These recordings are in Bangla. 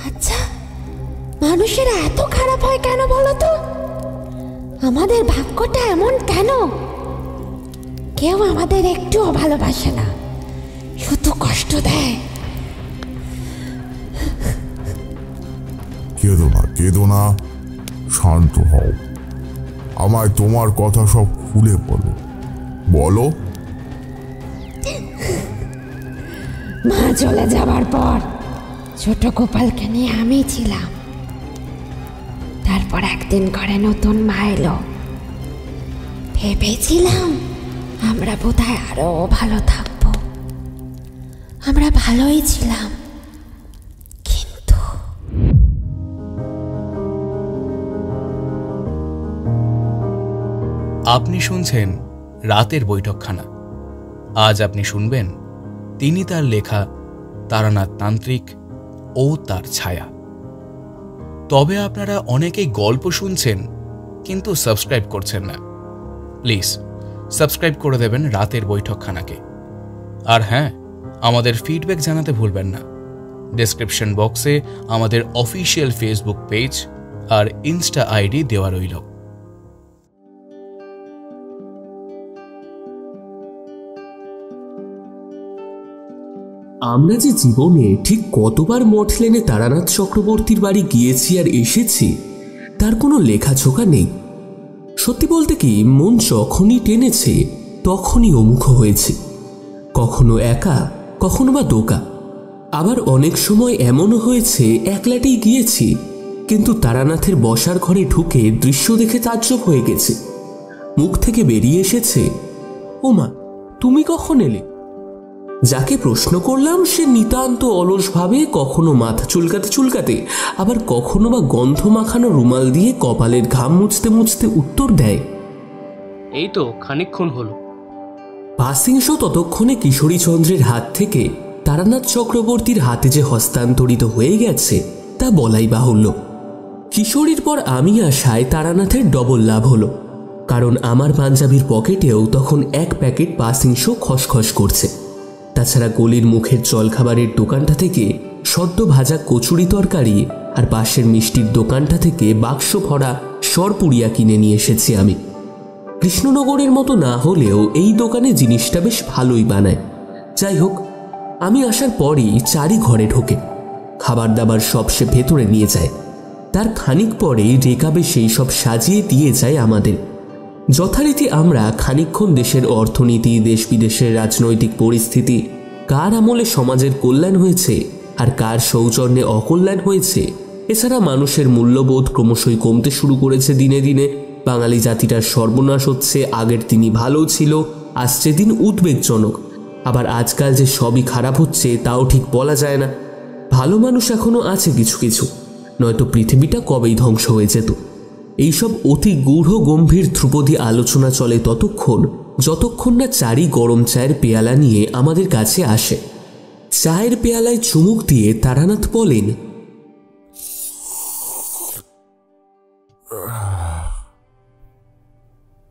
আচ্ছা, মানুষেরা এত খারাপ হয় কেন বলো তো? আমাদের ভাগ্যটা এমন কেন? কেউ আমাদের একটুও ভালোবাসে না, শুধু কষ্ট দেয়। কেঁদো না, শান্ত হও। আমায় তোমার কথা সব খুলে বলো। মা চলে যাবার পর ছোট গোপালকে নিয়ে আমি ছিলাম। তারপর একদিন ঘরে নতুন মা এলো। ভেবেছিলাম আমরা বোধহয় আরো ভালো থাকবো। আমরা ভালোই ছিলাম, কিন্তু আপনি শুনছেন রাতের বৈঠকখানা। আজ আপনি শুনবেন তিনি তার লেখা তারানাথ তান্ত্রিক ও তার ছায়া। তবে আপনারা অনেকেই গল্প শুনছেন কিন্তু সাবস্ক্রাইব করছেন না। প্লিজ সাবস্ক্রাইব করে দেবেন রাতের বৈঠকখানাকে। আর হ্যাঁ, আমাদের ফিডব্যাক জানাতে ভুলবেন না। ডেসক্রিপশন বক্সে আমাদের অফিসিয়াল ফেসবুক পেজ আর ইনস্টা আইডি দেওয়া রইল। আমরা যে জীবনে ঠিক কতবার মঠ লেনে তারানাথ চক্রবর্তীর বাড়ি গিয়েছি আর এসেছি তার কোনো লেখাছোকা নেই। সত্যি বলতে কি, মন যখনই টেনেছে তখনই অমুখ হয়েছে, কখনো একা, কখনো বা দোকা। আবার অনেক সময় এমনও হয়েছে একলাটেই গিয়েছি, কিন্তু তারানাথের বসার ঘরে ঢুকে দৃশ্য দেখে তাজ্জব হয়ে গেছে। মুখ থেকে বেরিয়ে এসেছে, ও মা, তুমি কখন এলে? যাকে প্রশ্ন করলাম সে নিতান্ত অলসভাবে কখনো মাথা চুলকাতে চুলকাতে, আবার কখনো বা গন্ধ মাখানো রুমাল দিয়ে কপালের ঘাম মুছতে মুছতে উত্তর দেয়, এই তো খানিকক্ষণ হলো। পাসিং শো ততক্ষণে কিশোরীচন্দ্রের হাত থেকে তারানাথ চক্রবর্তীর হাতে যে হস্তান্তরিত হয়ে গেছে তা বলাই বাহুল্য। কিশোরীর পর আমি আসায় তারানাথের ডবল লাভ হলো, কারণ আমার পাঞ্জাবির পকেটেও তখন এক প্যাকেট পাসিং শো খসখস করছে। তাছাড়া গলির মুখের জলখাবারের দোকানটা থেকে সদ্য ভাজা কচুরি তরকারি আর পাশের মিষ্টির দোকানটা থেকে বাক্স ভরা সরপুরিয়া কিনে নিয়ে এসেছি আমি। কৃষ্ণনগরের মতো না হলেও এই দোকানে জিনিসটা বেশ ভালোই বানায়। যাই হোক, আমি আসার পরই চারি ঘরে ঢোকে, খাবার দাবার সব সে ভেতরে নিয়ে যায়। তার খানিক পরেই রেকাবে সেই সব সাজিয়ে দিয়ে যায় আমাদের। যথারীতি আমরা খানিকক্ষণ দেশের অর্থনীতি, দেশ বিদেশের রাজনৈতিক পরিস্থিতি, কার আমলে সমাজের কল্যাণ হয়েছে আর কার সৌজন্যে অকল্যাণ হয়েছে, এছাড়া মানুষের মূল্যবোধ ক্রমশই কমতে শুরু করেছে দিনে দিনে, বাঙালি জাতিটার সর্বনাশ হচ্ছে, আগের দিনই ভালো ছিল, আসছে দিন উদ্বেগজনক, আবার আজকাল যে সবই খারাপ হচ্ছে তাও ঠিক বলা যায় না। ভালো মানুষ এখনো আছে কিছু কিছু, নয়তো পৃথিবীটা কবেই ধ্বংস হয়ে যেত। এইসব অতি গূঢ় গম্ভীর ধ্রুপদী আলোচনা চলে ততক্ষণ যতক্ষণ না চারি গরম চায়ের পেয়ালা নিয়ে আমাদের কাছে আসে। চায়ের পেয়ালায় চুমুক দিয়ে তারানাথ বলেন,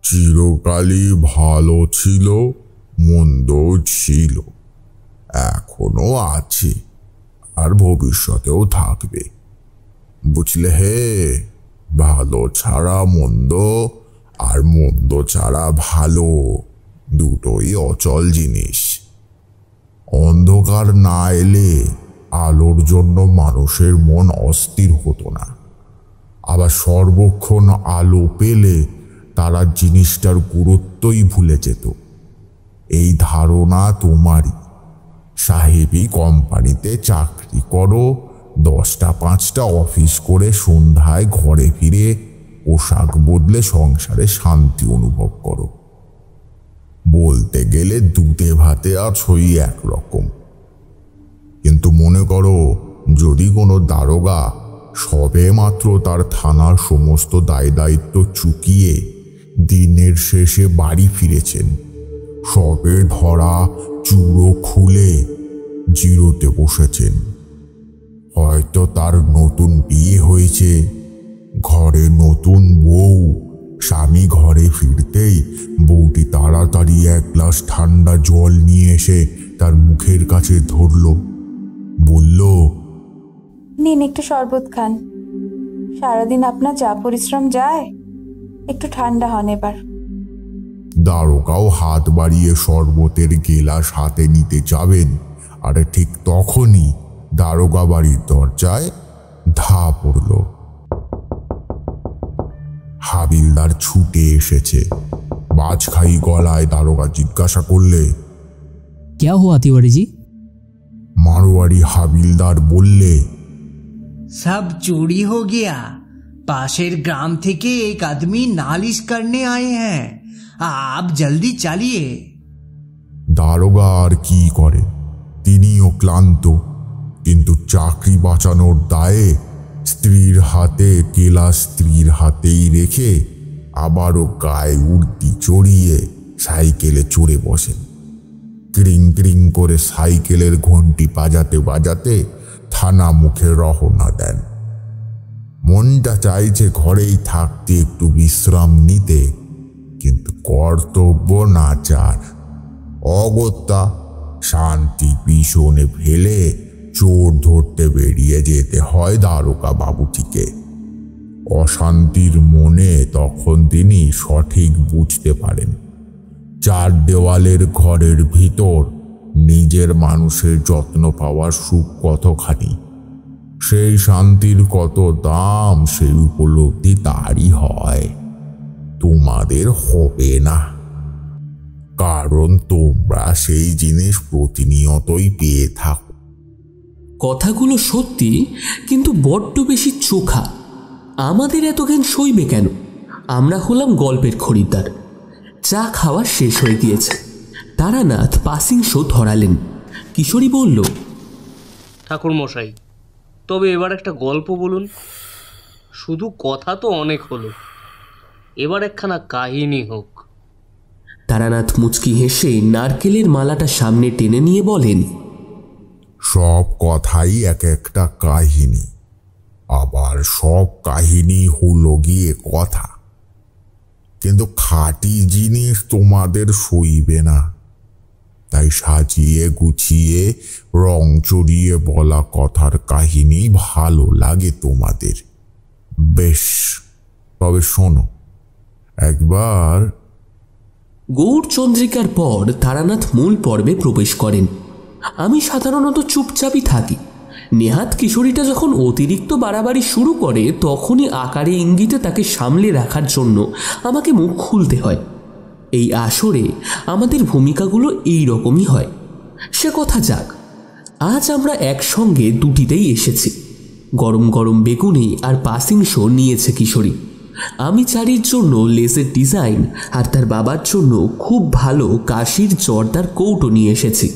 চিরকালই ভালো ছিল, মন্দ ছিল, এখনো আছে, আর ভবিষ্যতেও থাকবে। বুঝলে হে, ভালো ছাড়া মন্দ আর মন্দ ছাড়া ভালো দুটোই অচল জিনিস। অন্ধকার না এলে আলোর জন্য মানুষের মন অস্থির হতো না, আবার সর্বক্ষণ আলো পেলে তারা জিনিসটার গুরুত্বই ভুলে যেত। এই ধারণা তোমারই। সাহেবী কোম্পানিতে চাকরি করো, 10টা 5টা অফিস করে সন্ধ্যায় ঘরে ফিরে পোশাক বদলে সংসারে শান্তি অনুভব করো। বলতে গেলে দুধে ভাতে আছোই একরকম। কিন্তু মনে করো, যদি কোনো দারোগা সবে মাত্র তার থানার সমস্ত দায় দায়িত্ব চুকিয়ে দিনের শেষে বাড়ি ফিরেছেন, সবে ধরা চুড়ো খুলে জিরোতে বসেছেন, হয়তো তার নতুন বিয়ে হয়েছে, ঘরে নতুন বউ, স্বামী ঘরে ফিরতেই বউটি তাড়াতাড়ি এক গ্লাস ঠান্ডা জল নিয়ে এসে তার মুখের কাছে ধরল, বলল, নিন একটু শরবত খান। সারাদিন আপনার যা পরিশ্রম যায়, একটু ঠান্ডা হন এবার। দারোগাও হাত বাড়িয়ে শরবতের গেলাস হাতে নিতে যাবেন, আর ঠিক তখনই দারোগা বাড়ির দরজায় ধা পড়ল। হাবিলদার ছুটে এসেছে। বাজখাই গলায় দারোগা জিজ্ঞাসা করলে, क्या हुआ तिवारी जी? মারোয়ারি হাবিলদার বললে, सब चोरी हो गया। पाशेर ग्राम থেকে एक आदमी नालिश करने आए हैं, आप जल्दी चलिए। দারোগা আর কি করে, তিনিও ক্লান্ত, কিন্তু চাকরি বাঁচানোর দায়ে স্ত্রীর হাতে কেলা স্ত্রীর হাতেই রেখে আবারও গায়ে উর্দি চড়িয়ে সাইকেলে চড়ে বসেন। ক্রিং ক্রিং করে সাইকেলের ঘন্টি বাজাতে বাজাতে থানা মুখে রওনা দেন। মনটা চাইছে ঘরেই থাকতে, একটু বিশ্রাম নিতে, কিন্তু কর্তব্য নাচার। অগত্যা শান্তি পিছনে ফেলে চোর ধরতে বেরিয়ে যেতে হয় দারোগা বাবুটিকে। অশান্তির মনে তখন তিনি সঠিক বুঝতে পারেন, চার দেওয়ালের ঘরের ভিতর নিজের মানুষের যত্ন পাওয়ার সুখ কতখানি, সেই শান্তির কত দাম, সেই উপলব্ধি তারই হয়। তোমাদের হবে না, কারণ তোমরা সেই জিনিস প্রতিনিয়তই পেয়ে থাকো। কথাগুলো সত্যি, কিন্তু বড্ড বেশি চোখা। আমাদের এত জ্ঞান সইবে কেন? আমরা হলাম গল্পের খরিদ্দার। চা খাওয়া শেষ হয়ে গিয়েছে। তারানাথ পাসিং শো ধরালেন। কিশোরী বলল, ঠাকুর মশাই, তবে এবার একটা গল্প বলুন। শুধু কথা তো অনেক হলো, এবার একখানা কাহিনী হোক। তারানাথ মুচকি হেসে নারকেলের মালাটা সামনে টেনে নিয়ে বলেন, সব কথাই এক একটা কাহিনী, আবার সব কাহিনী হলো গিয়ে কথা, কিন্তু খাঁটি জিনিস তোমাদের সইবে না। তাই সাজিয়ে গুছিয়ে রং চড়িয়ে বলা কথার কাহিনী ভালো লাগে তোমাদের। বেশ, তবে শোনো, একবার। গৌরচন্দ্রিকার পর তারানাথ মূল পর্বে প্রবেশ করেন। আমি সাধারণত চুপচাপই থাকি। নেহাত কিশোরীটা যখন অতিরিক্ত বাড়াবাড়ি শুরু করে, তখনই আকারে ইঙ্গিতে তাকে সামলে রাখার জন্য আমাকে মুখ খুলতে হয়। এই আসরে আমাদের ভূমিকাগুলো এই রকমই হয়। সে কথা যাক, আজ আমরা একসঙ্গে দুটিতেই এসেছি। গরম গরম বেগুনি আর পাসিং শো নিয়েছে কিশোরী। আমি চারির জন্য লেসের ডিজাইন আর তার বাবার জন্য খুব ভালো কাশির জর্দার কৌটো নিয়ে এসেছি।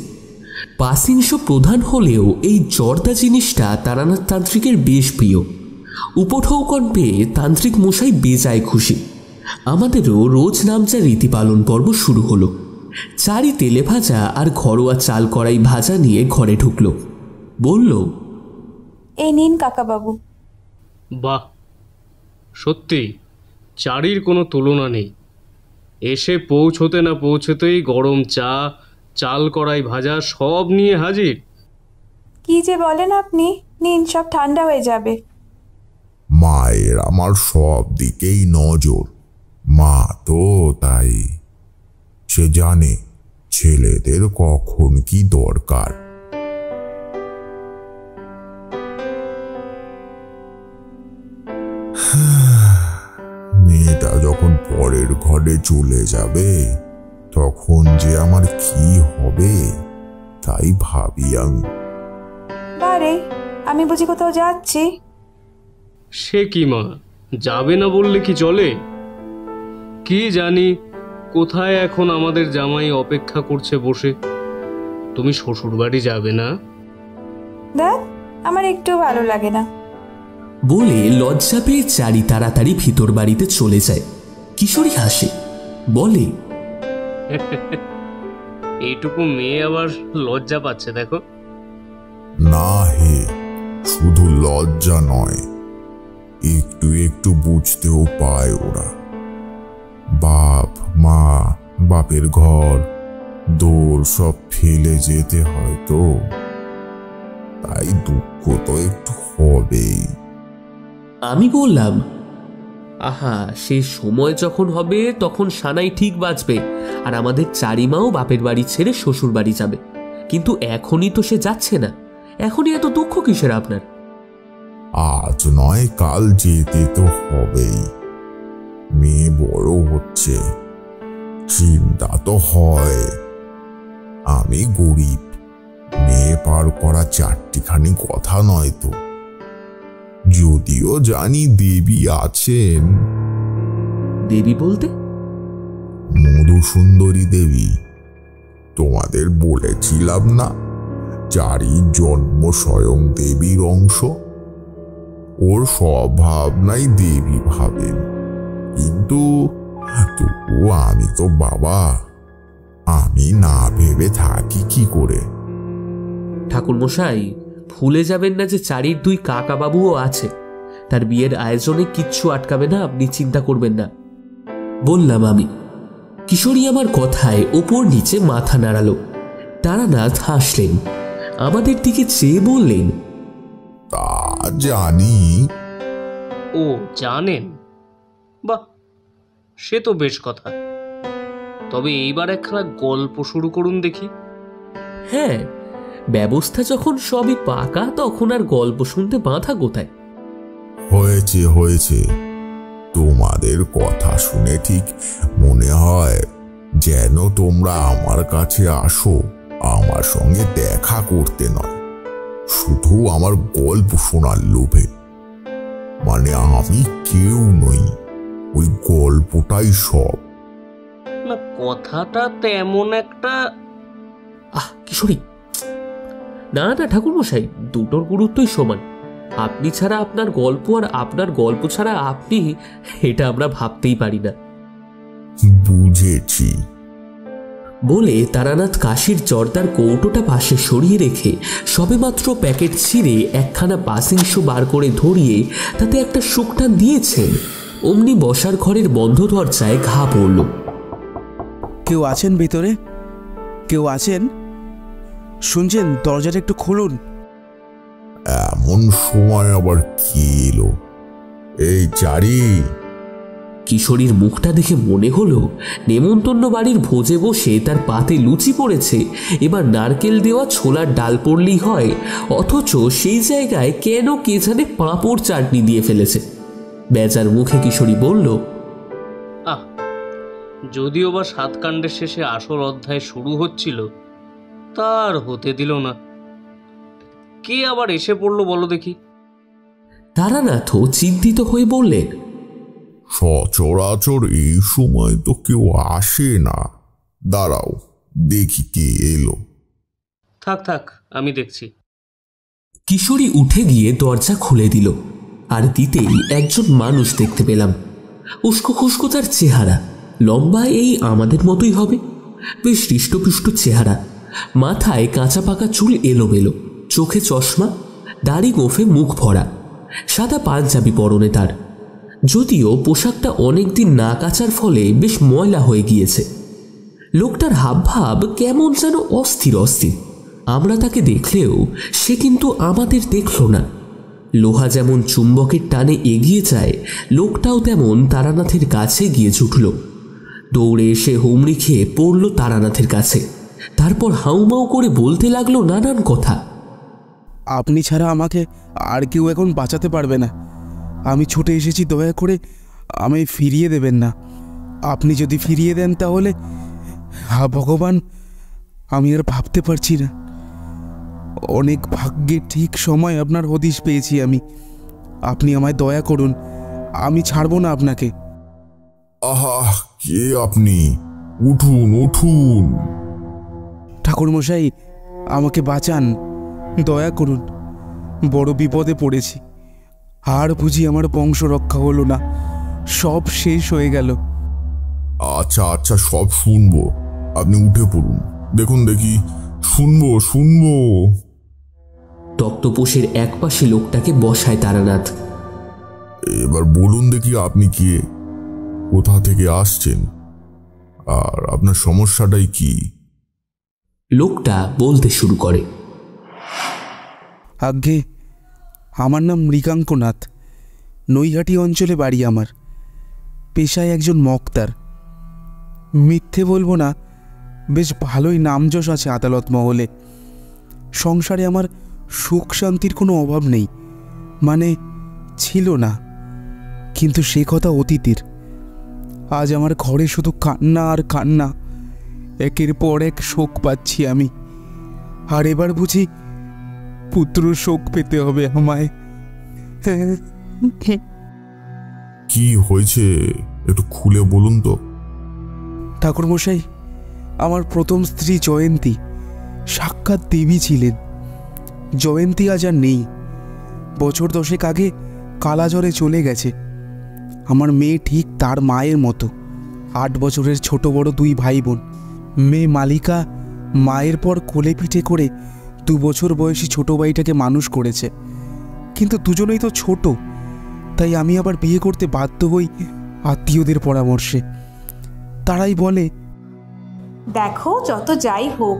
পাসিং শো প্রধান হলেও এই জর্দা জিনিসটা তারানাথ তান্ত্রিকের বেশ প্রিয়। উপঢৌকন পেয়ে তান্ত্রিক মশাই বেজায় খুশি। আমাদেরও রোজ নামচা রীতি পালন পর্ব শুরু হলো। চারি তেলে ভাজা আর ঘরোয়া চাল কড়াই ভাজা নিয়ে ঘরে ঢুকল। বলল, এই নিন কাকাবাবু। বাহ, সত্যি চারির কোনো তুলনা নেই। এসে পৌঁছতে না পৌঁছতেই গরম চা, চাল কড়াই ভাজা সব নিয়ে হাজির। কি যে বলেন আপনি, নিন, সব ঠান্ডা হয়ে যাবে। মায়ের আমার সব দিকেই নজর, মা তো তাই। সে জানে ছেলেদের কখন কি দরকার। মেয়েটা যখন পরের ঘরে চলে যাবে, তখন যে আমার কি হবে তাই ভাবি আমি। বারে, আমি বুঝি কোথাও যাচ্ছি? সে কি মা, যাবে না বললে কি চলে? কি জানি কোথায় এখন আমাদের জামাই অপেক্ষা করছে বসে। তুমি শ্বশুর বাড়ি যাবে না? দেখ, আমার একটু ভালো লাগে না। বলে লজ্জা পেয়ে চারি তাড়াতাড়ি ভিতর বাড়িতে চলে যায়। কিশোরী হাসে, বলে, এইটুকু মেয়ে আবার লজ্জা পাচ্ছে দেখো। না হে, শুধু লজ্জা নয়, একটু একটু বুঝতেও পায় ওরা। বাপ মা, বাপের ঘর দোর সব ফেলে যেতে হয় তো। তাই দুঃখ তো একটু হবেই। আমি বললাম, আহা, সেই সময় যখন হবে তখন সানাই ঠিক বাঁচবে, আর আমাদের চারিমাও বাপের বাড়ি ছেড়ে শ্বশুর বাড়ি যাবে। কিন্তু এখনই তো সে যাচ্ছে না, এখনই এত দুঃখ কিসের আপনার? আজ নয় কাল যেতে তো হবেই। মেয়ে বড় হচ্ছে, চিন্তা তো হয়। আমি গরিব, মেয়ে পার করা চারটিখানি কথা নয় তো। যদিও জানি দেবী আছেন। দেবী বলতে? মধুসুন্দরী দেবী। তোমাদের বলেছিলাম না, চারি জন্ম স্বয়ং দেবীর অংশ। ওর সব ভাবনাই দেবী ভাবেন, কিন্তু তবু আমি তো বাবা, আমি না ভেবে থাকি কি করে? ঠাকুরমশাই, ভুলে যাবেন না যে চারির দুই কাকা বাবুও আছে। তার বিয়ের আয়োজনে কিচ্ছু আটকাবে না, আপনি চিন্তা করবেন না, বললাম আমি। কিশোরী আমার কথায় ওপর নিচে মাথা নাড়ালো। তারানাথ হাসলেন, আমাদের দিকে চেয়ে বললেন, তা জানি। ও জানেন? বাহ, সে তো বেশ কথা। তবে এইবার একখানা গল্প শুরু করুন দেখি। হ্যাঁ, ব্যবস্থা যখন সবই পাকা, তখন আর গল্প শুনতে বাঁধা কোথায়? হয়েছে হয়েছে, তোমাদের কথা শুনে ঠিক মনে হয় যেন তোমরা আমার কাছে আসো আমার সঙ্গে দেখা করতে নয়, শুধু আমার গল্প শোনার লোভে। মানে আমি কেউ নই, ওই গল্পটাই সব। না, কথাটা তেমন একটা। কিশোরী, না না ঠাকুরমশাই, দুটোর গুরুত্বই সমান। আপনি ছাড়া আপনার গল্প, আর আপনার গল্প ছাড়া আপনি, এটা আমরা ভাবতেই পারি না। বুঝেছি। বলে তারানাথ কাশির জর্দার কৌটোটা পাশে সরিয়ে রেখে সবেমাত্র প্যাকেট ছিঁড়ে একখানা পাসিং শো বার করে ধরিয়ে তাতে একটা শুকটান দিয়েছেন, অমনি বসার ঘরের বন্ধ দরজায় ঘা পড়ল। কেউ আছেন ভিতরে? কেউ আছেন? শুনছেন? দরজাটা একটু খুলুন। এমন সময় আবার কে এলো? এই চারি। কিশোরীর মুখটা দেখে মনে হলো নেমন্তন্ন বাড়ির ভোজে বসে তার পাতে লুচি পড়েছে, এবার নারকেল দেওয়া ছোলার ডাল পড়লেই হয়, অথচ সেই জায়গায় কেন কে জানে পাঁপড় চাটনি দিয়ে ফেলেছে। বেচার মুখে কিশোরী বলল, যদিও বা সাতকাণ্ডের শেষে আসল অধ্যায় শুরু হচ্ছিল, তার হতে দিল না। কে আবার এসে পড়লো বলো দেখি? তারানাথ চিন্তিত হয়ে বললেন, সচরাচর এই সময় তো কেউ আসে না। দাঁড়াও দেখি কে এলো। থাক থাক, আমি দেখছি। কিশোরী উঠে গিয়ে দরজা খুলে দিল, আর দিতেই একজন মানুষ দেখতে পেলাম। উস্কো খুস্কো তার চেহারা, লম্বা এই আমাদের মতোই হবে, বেশ হৃষ্টপুষ্ট চেহারা, মাথায় কাঁচা পাকা চুল এলোমেলো, চোখে চশমা, দাড়ি গোঁফে মুখ ভরা, সাদা পাঞ্জাবি পরনে তার, যদিও পোশাকটা অনেকদিন না কাচার ফলে বেশ ময়লা হয়ে গিয়েছে। লোকটার হাবভাব কেমন যেন অস্থির অস্থির। আমরা তাকে দেখলেও সে কিন্তু আমাদের দেখল না। লোহা যেমন চুম্বকের টানে এগিয়ে যায়, লোকটাও তেমন তারানাথের কাছে গিয়ে ছুটল। দৌড়ে এসে হুমড়ি খেয়ে পড়ল তারানাথের কাছে, তারপর হাউমাউ করে বলতে লাগলো নানান কথা। আপনি ছাড়া আমাকে আর কেউ এখন বাঁচাতে পারবে না। আমি ছুটে এসেছি, দয়া করে আমায় ফিরিয়ে দেবেন না। আপনি যদি ফিরিয়ে দেন তাহলে, ভগবান, আমি আর ভাবতে পারছি না। অনেক ভাগ্যে ঠিক সময় আপনার হদিশ পেয়েছি আমি। আপনি আমায় দয়া করুন, আমি ছাড়ব না আপনাকে। আহা, কে আপনি? উঠুন উঠুন। ঠাকুরমশাই, আমাকে বাঁচান, দয়া করুন। বড় বিপদে পড়েছি। আর বুঝি আমার বংশ রক্ষা হলো না, সব শেষ হয়ে গেল। আচ্ছা আচ্ছা, সব শুনবো, আপনি উঠে পড়ুন। দেখুন দেখি, শুনবো শুনবো। তক্তপোষের এক পাশে লোকটাকে বসায় তারানাথ। এবার বলুন দেখি, আপনি কে, কোথা থেকে আসছেন, আর আপনার সমস্যাটাই কি? লোকটা বলতে শুরু করে, আজ্ঞে, আমার নাম মৃগাঙ্কনাথ। নৈহাটি অঞ্চলে বাড়ি আমার। পেশায় একজন মক্তার। মিথ্যে বলবো না, বেশ ভালোই নামযশ আছে আদালত মহলে। সংসারে আমার সুখ শান্তির কোনো অভাব নেই, মানে ছিল না, কিন্তু সে কথা অতীতের। আজ আমার ঘরে শুধু কান্না আর কান্না। একের পর এক শোক পাচ্ছি আমি। আর এবার বুঝি পুত্র শোক পেতে হবে আমায়। কি হয়েছে একটু খুলে বলুন তো। ঠাকুরমশাই, আমার প্রথম স্ত্রী জয়ন্তী সাক্ষাৎ দেবী ছিলেন। জয়ন্তী আজ আর নেই। বছর 10 আগে কালাজ্বরে চলে গেছে। আমার মেয়ে ঠিক তার মায়ের মতো। 8 বছরের ছোট বড় 2 ভাই বোন। মেয়ে মালিকা মায়ের পর কোলে পিঠে করে 2 বছর বয়সী ছোট ভাইটাকে মানুষ করেছে। কিন্তু দুজনেই তো ছোট, তাই আমি আবার বিয়ে করতে বাধ্য হই আত্মীয়দের পরামর্শে। তারাই বলে, দেখো, যত যাই হোক,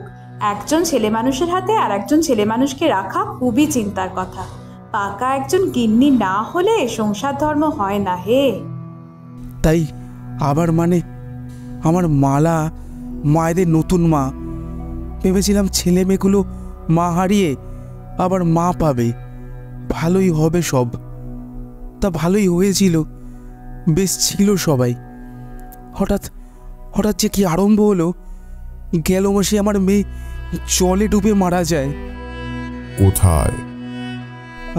একজন ছেলে মানুষের হাতে আর একজন ছেলে মানুষকে রাখা খুবই চিন্তার কথা। পাকা একজন গিন্নি না হলে সংসার ধর্ম হয় না হে। তাই আবার মানে আমার মালা মায়েদের নতুন মা। ভেবেছিলাম ছেলে মেয়েগুলো মা হারিয়ে আবার মা পাবে, ভালোই হবে সব। তা ভালোই হয়েছিল, বেশ ছিল সবাই। হঠাৎ হঠাৎ যে কি আরম্ভ হলো, গেল মাসে আমার মেয়ে জলে ডুবে মারা যায়। কোথায়?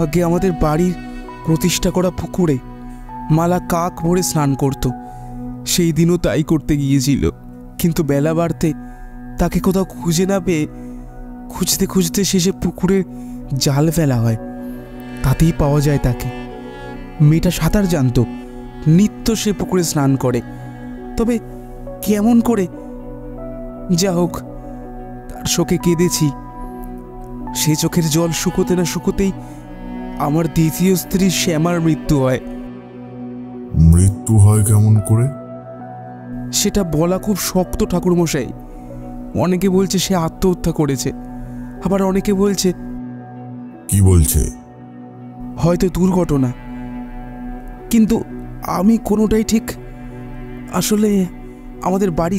আগে আমাদের বাড়ির প্রতিষ্ঠা করা পুকুরে। মালা কাক ভরে স্নান করত। সেই দিনও তাই করতে গিয়েছিল, কিন্তু বেলা বাড়তে তাকে কোথাও খুঁজে না পেয়ে খুঁজতে খুঁজতে শেষে পুকুরে জাল ফেলা হয়। তাতেই পাওয়া যায় তাকে। মেয়েটা সাঁতার জানত, নিত্য সে পুকুরে স্নান করে। তবে কেমন করে, যা হোক, তার শোকে কেঁদেছি। সে চোখের জল শুকোতে না শুকোতেই আমার দ্বিতীয় স্ত্রী শ্যামার মৃত্যু হয়। মৃত্যু হয় কেমন করে? সেটা বলা খুব শক্ত ঠাকুরমশাই। অনেকে বলছে সে আত্মহত্যা করেছে, আবার অনেকে বলছে। কি বলছে? হয়তো দুর্ঘটনা, কিন্তু আমি কোনোটাই ঠিক। আসলে আমাদের বাড়ি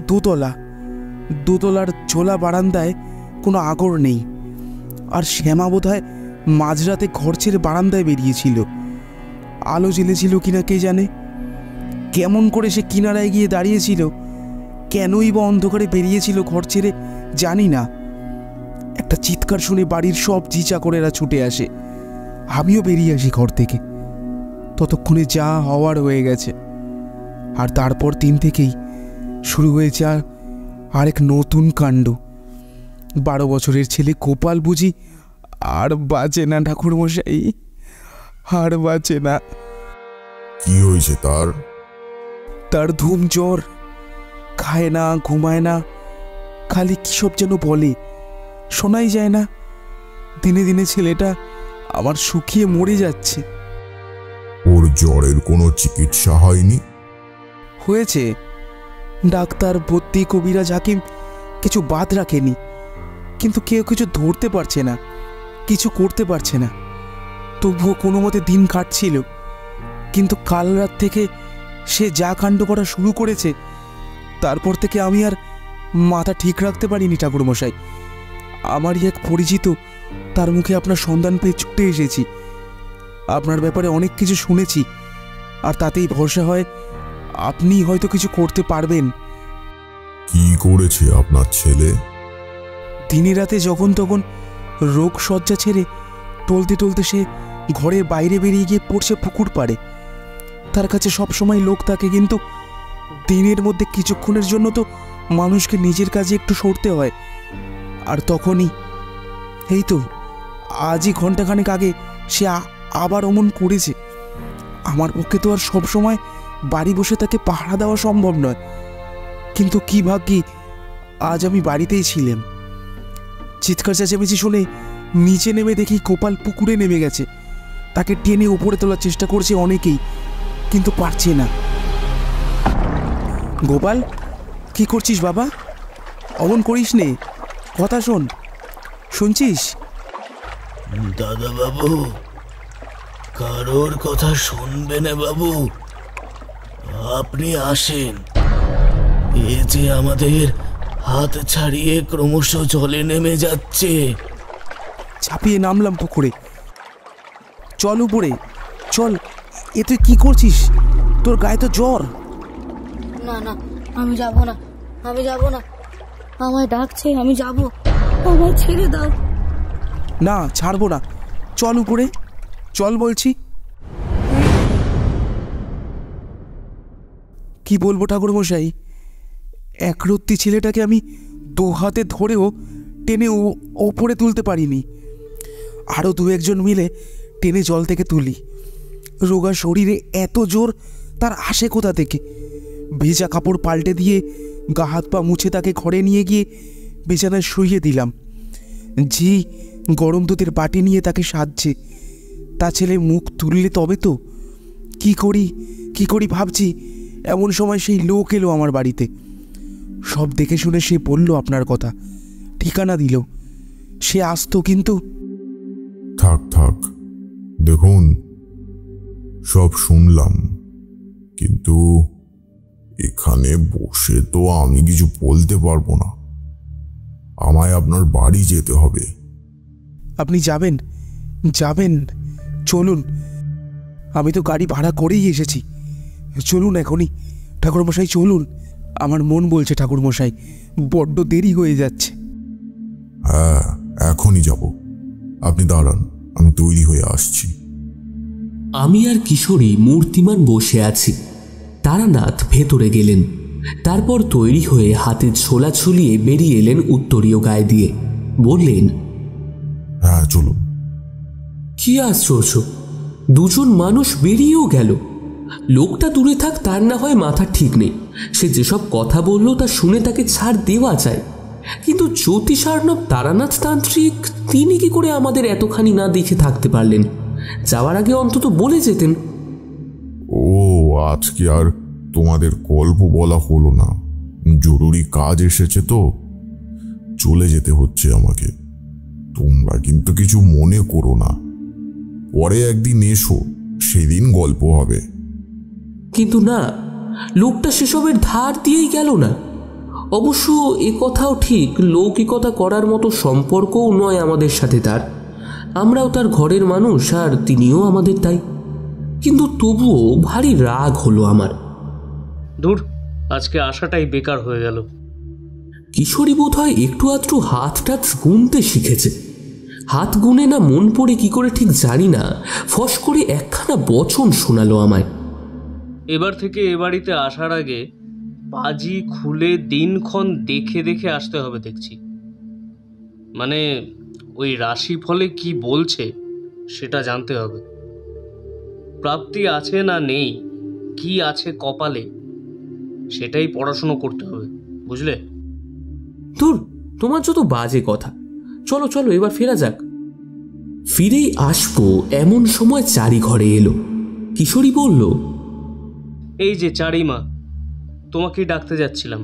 দোতলার ঝোলা বারান্দায় কোনো আগর নেই। আর শ্যামা বোধহয় মাঝরাতে ঘর ছেড়ে বারান্দায় বেরিয়েছিল। আলো জ্বেলেছিল কিনা কে জানে। কেমন করে সে কিনারায় গিয়ে দাঁড়িয়েছিল, কেনই বা অন্ধকারে বেরিয়েছিল ঘর ছেড়ে, জানি না। একটা চিৎকার শুনে বাড়ির সব জি চাকরেরা ছুটে আসে। আমিও বেরিয়ে আসি ঘর থেকে। ততক্ষণে যা হওয়ার হয়ে গেছে। আর তারপর দিন থেকেই শুরু হয়েছে আরেক নতুন কাণ্ড। 12 বছরের ছেলে গোপাল বুঝি আর বাঁচে না ঠাকুরমশাই, আর বাঁচে না। কি হয়েছে তার? তার ধুম জ্বর, খায় না, ঘুমায় না, খালি কি সব যেন বলে, শোনাই যায় না। দিনে দিনে ছেলেটা আমার শুকিয়ে মরে যাচ্ছে। ওর জ্বরের কোনো চিকিৎসা হয়নি? হয়েছে। ডাক্তার, বদ্যি, কবিরাজ, হাকিম কিছু বাদ রাখেনি, কিন্তু কেউ কিছু ধরতে পারছে না, কিছু করতে পারছে না। তবুও কোনো মতে দিন কাটছিল। কিন্তু কাল রাত থেকে সে যা কাণ্ড করা শুরু করেছে, তারপর থেকে আমি আর মাথা ঠিক রাখতে পারিনি ঠাকুরমশাই। আমারই এক পরিচিত, তার মুখে আপনার সন্ধান পেয়ে ছুটে এসেছি। আপনার ব্যাপারে অনেক কিছু শুনেছি, আর তাতেই ভরসা হয় আপনি হয়তো কিছু করতে পারবেন। কি করেছে আপনার ছেলে? দিনে রাতে যখন তখন রোগ শয্যা ছেড়ে টলতে টলতে সে ঘরের বাইরে বেরিয়ে গিয়ে পড়ছে পুকুর পাড়ে। তার কাছে সবসময় লোক থাকে, কিন্তু দিনের মধ্যে কিছুক্ষণের জন্য তো মানুষকে নিজের কাজে একটু সরতে হয়। আর তখনই এই তো আজই ঘন্টাখানেক আগে সে আবার অমন করেছে। আমার পক্ষে তো আর সবসময় বাড়ি বসে তাকে পাহারা দেওয়া সম্ভব নয়, কিন্তু কি ভাগ্যি আজ আমি বাড়িতেই ছিলাম। চিৎকার চেঁচামেচি শুনে নিচে নেমে দেখি গোপাল পুকুরে নেমে গেছে। তাকে টেনে উপরে তোলার চেষ্টা করছে অনেকেই, কিন্তু পারছে না। গোপাল, কি করছিস বাবা? অমন করিস নে, কথা শোন, শুনছিস? দাদা বাবু, কারোর কথা শুনবে না বাবু, আপনি আসেন। এ যে আমাদের হাত ছাড়িয়ে ক্রমশ জলে নেমে যাচ্ছে। ঝাঁপিয়ে নামলাম পুকুরে। চল উপরে চল। এ তুই কি করছিস? তোর গায়ে তো জ্বর। না না, আমি যাব না, আমি যাব না। আমায় ডাকছে, আমি যাব। আমায় ছেড়ে দাও। না, ছাড়বো না। চল উপরে চল বলছি। কি বলবো ঠাকুরমশাই, একরত্তি ছেলেটাকে আমি 2 হাতে ধরেও টেনে ওপরে তুলতে পারিনি। আরও 2-1 মিলে টেনে জল থেকে তুলি। রোগা শরীরে এত জোর তার আসে কোথা থেকে? ভেজা কাপড় পাল্টে দিয়ে গা হাত পা মুছে তাকে ঘরে নিয়ে গিয়ে বিছানায় শুইয়ে দিলাম। জি গরম দুধের বাটি নিয়ে তাকে সাজছে। তা ছেলে মুখ তুললে তবে তো। কি করি ভাবছি, এমন সময় সেই লোক এলো আমার বাড়িতে। সব দেখে শুনে সে বলল আপনার কথা, ঠিকানা দিল। সে আসতো কিন্তু। থাক দেখুন, সব শুনলাম, কিন্তু এখানে বসে তো আমি কিছু বলতে পারবো না। আমায় আপনার বাড়ি যেতে হবে। আপনি যাবেন? চলুন, আমি তো গাড়ি ভাড়া করেই এসেছি। চলুন এখনই ঠাকুরমশাই, চলুন। আমার মন বলছে ঠাকুরমশাই, বড্ড দেরি হয়ে যাচ্ছে। হ্যাঁ, এখনই যাব। আপনি দাঁড়ান, আমি তৈরি হয়ে আসছি। আমি আর কিশোরী মূর্তিমান বসে আছি। তারানাথ ভেতরে গেলেন। তারপর তৈরি হয়ে হাতে ছোলা ছুলিয়ে বেরিয়ে এলেন উত্তরীয় গায়ে দিয়ে। বললেন, হ্যাঁ চলুন। কি আশ্চর্য, 2জন মানুষ বেরিয়েও গেল। লোকটা দূরে থাক, তার না হয় মাথা ঠিক নেই। সে যেসব কথা বলল তা শুনে তাকে ছাড় দেওয়া যায়, কিন্তু জ্যোতিষার্ণব তারানাথ তান্ত্রিক তিনি কি করে আমাদের এতখানি না দেখে থাকতে পারলেন? যাওয়ার আগে অন্তত বলে যেতেন। ও, আজকে আর তোমাদের গল্প বলা হলো না। জরুরি কাজ এসেছে তো চলে যেতে হচ্ছে আমাকে। তোমরা কিন্তু কিছু মনে করো না, পরে একদিন এসো, সেদিন গল্প হবে। কিন্তু না, লোকটা সেসবের ধার দিয়েই গেল না। অবশ্য এ কথাও ঠিক, লৌকিকতা করার মতো সম্পর্কও নয় আমাদের সাথে তার। আমরাও তার ঘরের মানুষ আর তিনিও আমাদের তাই। কিন্তু তবুও ভারী রাগ হলো আমার। দূর, আজকে আসাটাই বেকার হয়ে গেল। কিশোরী বোধ হয় একটু আধটু হাত টাত গুনতে শিখেছে। হাত গুনে না মন পড়ে কি করে ঠিক জানি না, ফস করে একখানা বচন শোনালো আমায়। এবার থেকে এ বাড়িতে আসার আগে পাজি খুলে দিনক্ষণ দেখে দেখে আসতে হবে দেখছি। মানে ওই রাশি ফলে কি বলছে সেটা জানতে হবে। প্রাপ্তি আছে না নেই, কি আছে কপালে, সেটাই পড়াশুনো করতে হবে, বুঝলে? ধুর, তোমার যত বাজে কথা। চলো চলো, এবার ফেরা যাক। ফিরেই আসবো এমন সময় চারি ঘরে এলো। কিশোরী বলল, এই যে চারিমা, তোমাকেই ডাকতে যাচ্ছিলাম।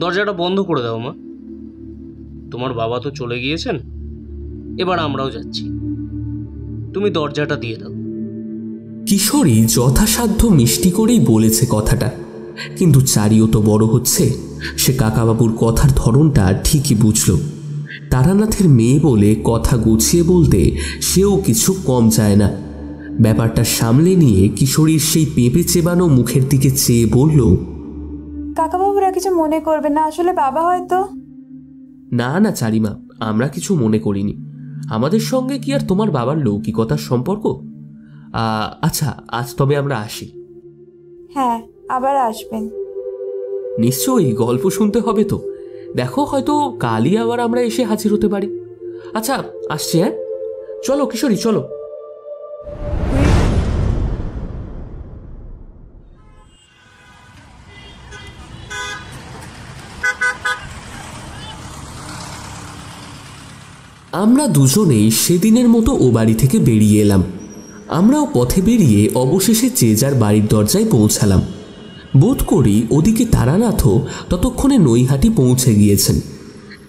দরজাটা বন্ধ করে দাও মা। তোমার বাবা তো চলে গিয়েছেন, এবার আমরাও যাচ্ছি, তুমি দরজাটা দিয়ে দাও। কিশোরী যথাসাধ্য মিষ্টি করেই বলেছে কথাটা, কিন্তু চারিও তো বড় হচ্ছে। সে কাকাবাবুর কথার ধরনটা ঠিকই বুঝল। তারানাথের মেয়ে বলে কথা গুছিয়ে বলতে সেও কিছু কম চায় না। ব্যাপারটা সামলে নিয়ে কিশোরীর সেই পেঁপে চেবানো মুখের দিকে চেয়ে বলল, কাকাবাবুরা কিছু মনে করবে না, আসলে বাবা হয়তো। না না চারিমা, আমরা কিছু মনে করিনি। আমাদের সঙ্গে কি আর তোমার বাবার লৌকিকতার সম্পর্ক? আচ্ছা, আজ তবে আমরা আসি। হ্যাঁ, আবার আসবেন। নিশ্চয়ই, গল্প শুনতে হবে তো। দেখো, হয়তো কালই আবার আমরা এসে হাজির হতে পারি। আচ্ছা, আসছি। হ্যাঁ, চলো কিশোরী, চলো। আমরা দুজনেই সেদিনের মতো ও বাড়ি থেকে বেরিয়ে এলাম। আমরাও পথে বেরিয়ে অবশেষে যে যার বাড়ির দরজায় পৌঁছালাম। বোধ করি ওদিকে তারানাথও ততক্ষণে নৈহাটি পৌঁছে গিয়েছেন।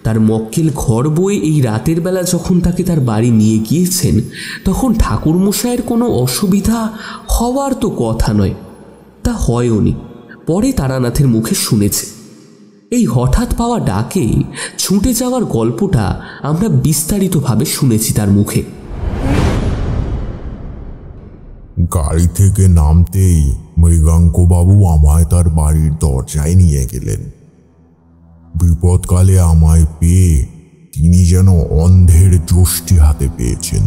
তার মক্কেল ঘর বয়ে এই রাতের বেলা যখন তাকে তার বাড়ি নিয়ে গিয়েছেন, তখন ঠাকুরমশাইয়ের কোনো অসুবিধা হওয়ার তো কথা নয়। তা হয়ওনি। পরে তারানাথের মুখে শুনেছে। এই হঠাৎ পাওয়া ডাকে ছুটে যাওয়ার গল্পটা আমরা বিস্তারিতভাবে শুনেছি তার মুখে। গাড়ি থেকে নামতেই মৃগাঙ্কবাবু আমায় তার বাড়ির দরজায় নিয়ে গেলেন। বিপদকালে আমায় পেয়ে তিনি যেন অন্ধের যষ্টি হাতে পেয়েছেন।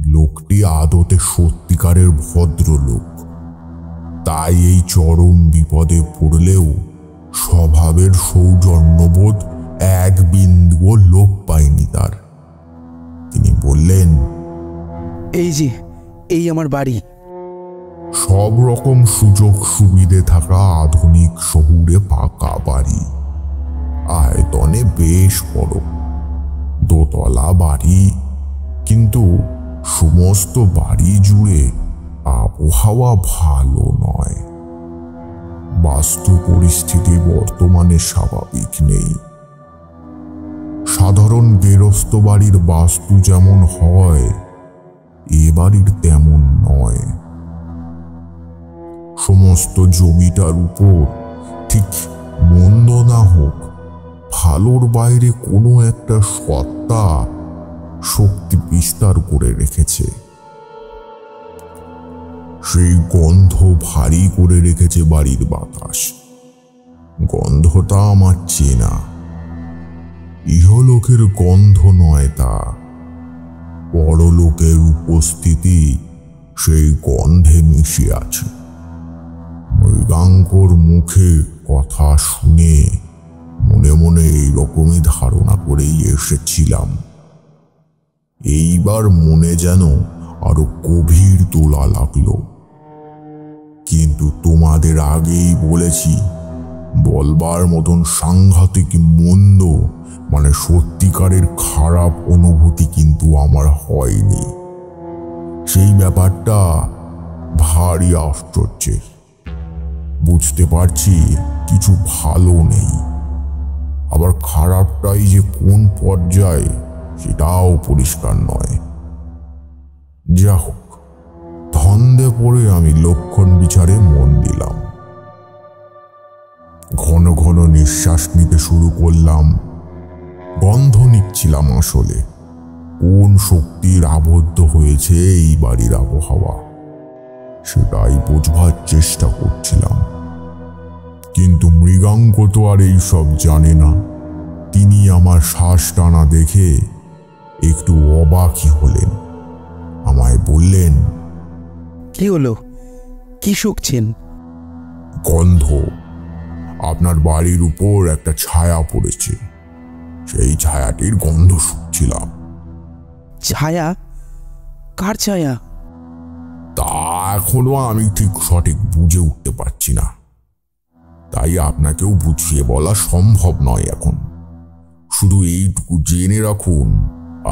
লোকটি আদতে সত্যিকারের ভদ্রলোক, তাই এই চরম বিপদে পড়লেও স্বভাবের সৌজন্যবোধ এক বিন্দুও লোপ পায়নি তার। তিনি বললেন, এই যে এই আমার বাড়ি। সব রকম সুযোগ সুবিধে থাকা আধুনিক শহুরে পাকা বাড়ি, আয়তনে বেশ বড়, দোতলা বাড়ি। কিন্তু সমস্ত বাড়ি জুড়ে আবহাওয়া ভালো নয়। বাস্তু পরিস্থিতি বর্তমানে স্বাভাবিক নেই। সাধারণ গেরস্ত বাড়ির বাস্তু যেমন হয়, এ বাড়ির তেমন নয়। সমস্ত জমিটার উপর ঠিক মন্দ না হোক, ভালোর বাইরে কোনো একটা সত্তা শক্তি বিস্তার করে রেখেছে। সেই গন্ধ ভারী করে রেখেছে বাড়ির বাতাস। গন্ধটা আমার চেনা, ইহলোকের গন্ধ নয় তা, পরলোকের উপস্থিতি সেই গন্ধে মিশে আছে। মৃগাঙ্কর মুখে কথা শুনে মনে মনে এইরকমই ধারণা করেই এসেছিলাম। এইবার মনে যেন আরো গভীর দোলা লাগলো। কিন্তু তোমাদের আগেই বলেছি, বলবার মতন সাংঘাতিক মন্দ মানে সত্যিকারের খারাপ অনুভূতি কিন্তু আমার হয়নি। সেই ব্যাপারটা ভারী আশ্চর্যের। বুঝতে পারছি কিছু ভালো নেই, আবার খারাপটাই যে কোন পর্যায়ে সেটাও পরিষ্কার নয়। যা হোক, ধন্দে পড়ে আমি লক্ষণ বিচারে মন দিলাম। ঘন ঘন নিঃশ্বাস নিতে শুরু করলাম। গন্ধ নিচ্ছিলাম আসলে কোন শক্তির আবদ্ধ হয়েছে এই বাড়ির আবহাওয়া, সেটাই বোঝবার চেষ্টা করছিলাম। কিন্তু মৃগাঙ্ক তো আর এইসব জানে না। তিনি আমার শ্বাস টানা দেখে একটু অবাকই হলেন। আমায় বললেন, কি হলো, কি শুকছেন? গন্ধ। আপনার বাড়ির উপর একটা ছায়া পড়েছে, সেই ছায়াটির গন্ধ শুকছিলাম। ছায়া? কার ছায়া? তা এখনো আমি ঠিক সঠিক বুঝে উঠতে পারছি না, তাই আপনাকেও বুঝিয়ে বলা সম্ভব নয় এখন। শুধু এইটুকু জেনে রাখুন,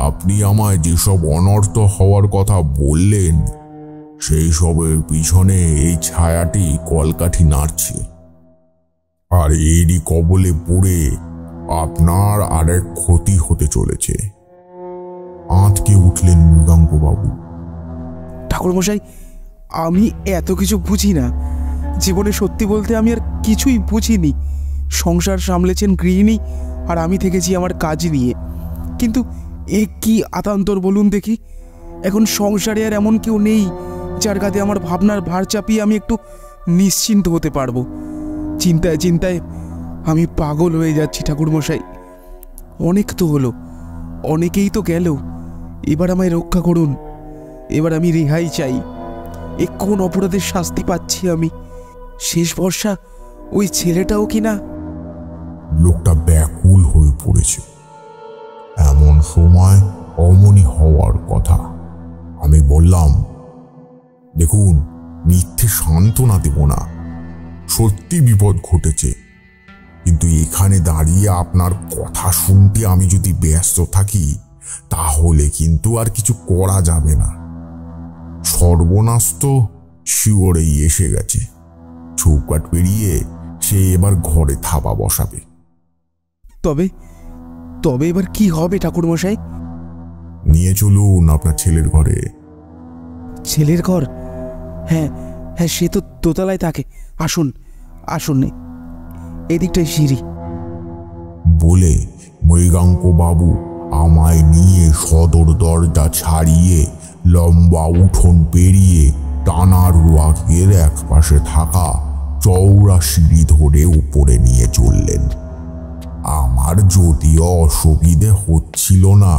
আপনি আমায় যেসব অনর্থ হওয়ার কথা বললেন, সেই সবের পিছনে এই ছায়াটি কলকাঠি নাড়ছে। আর এরই কবলে পড়ে আপনার আরেক ক্ষতি হতে চলেছে। আঁতকে উঠলেন মৃগাঙ্কবাবু। ঠাকুরমশাই, আমি এত কিছু বুঝি না। জীবনে সত্যি বলতে আমি আর কিছুই বুঝিনি। সংসার সামলেছেন গৃহিণী, আর আমি থেকেছি আমার কাজ নিয়ে। কিন্তু এ কি আতান্তর বলুন দেখি। এখন সংসারে আর এমন কেউ নেই যার কাছে আমার ভাবনার ভার চাপিয়ে আমি একটু নিশ্চিন্ত হতে পারবো। চিন্তায় চিন্তায় আমি পাগল হয়ে যাচ্ছি ঠাকুরমশাই। অনেক তো হলো, অনেকেই তো গেল, এবার আমায় রক্ষা করুন। এবার আমি রেহাই চাই। এ কোন অপরাধের শাস্তি পাচ্ছি আমি? শেষ ভরসা ওই ছেলেটাও কিনা। লোকটা ব্যাকুল হয়ে পড়েছে। এমন সময় অমনি হওয়ার কথা। আমি বললাম, দেখুন, মিথ্যে সান্ত্বনা দেব না, সত্যি বিপদ ঘটেছে। কিন্তু এখানে দাঁড়িয়ে আপনার কথা শুনতে আমি যদি ব্যস্ত থাকি, তাহলে কিন্তু আর কিছু করা যাবে না। সর্বনাশ তো শিওরেই এসে গেছে। চৌকাট পেরিয়ে সে এবার ঘরে থাবা বসাবে। তবে তবে এবার কি হবে ঠাকুরমশাই? নিয়ে চলুন আপনার ছেলের ঘরে। ছেলের ঘর? হ্যাঁ হ্যাঁ, সে তো দোতলায় থাকে। আসুন আসুন, এদিকটাই সিঁড়ি। বলে মৃগাঙ্ক বাবু আমায় নিয়ে সদর দরজা ছাড়িয়ে লম্বা উঠোন পেরিয়ে টানার ওয়াকের এক পাশে থাকা চওড়া সিঁড়ি ধরে উপরে নিয়ে চললেন। আমার যদিও অসুবিধে হচ্ছিল না,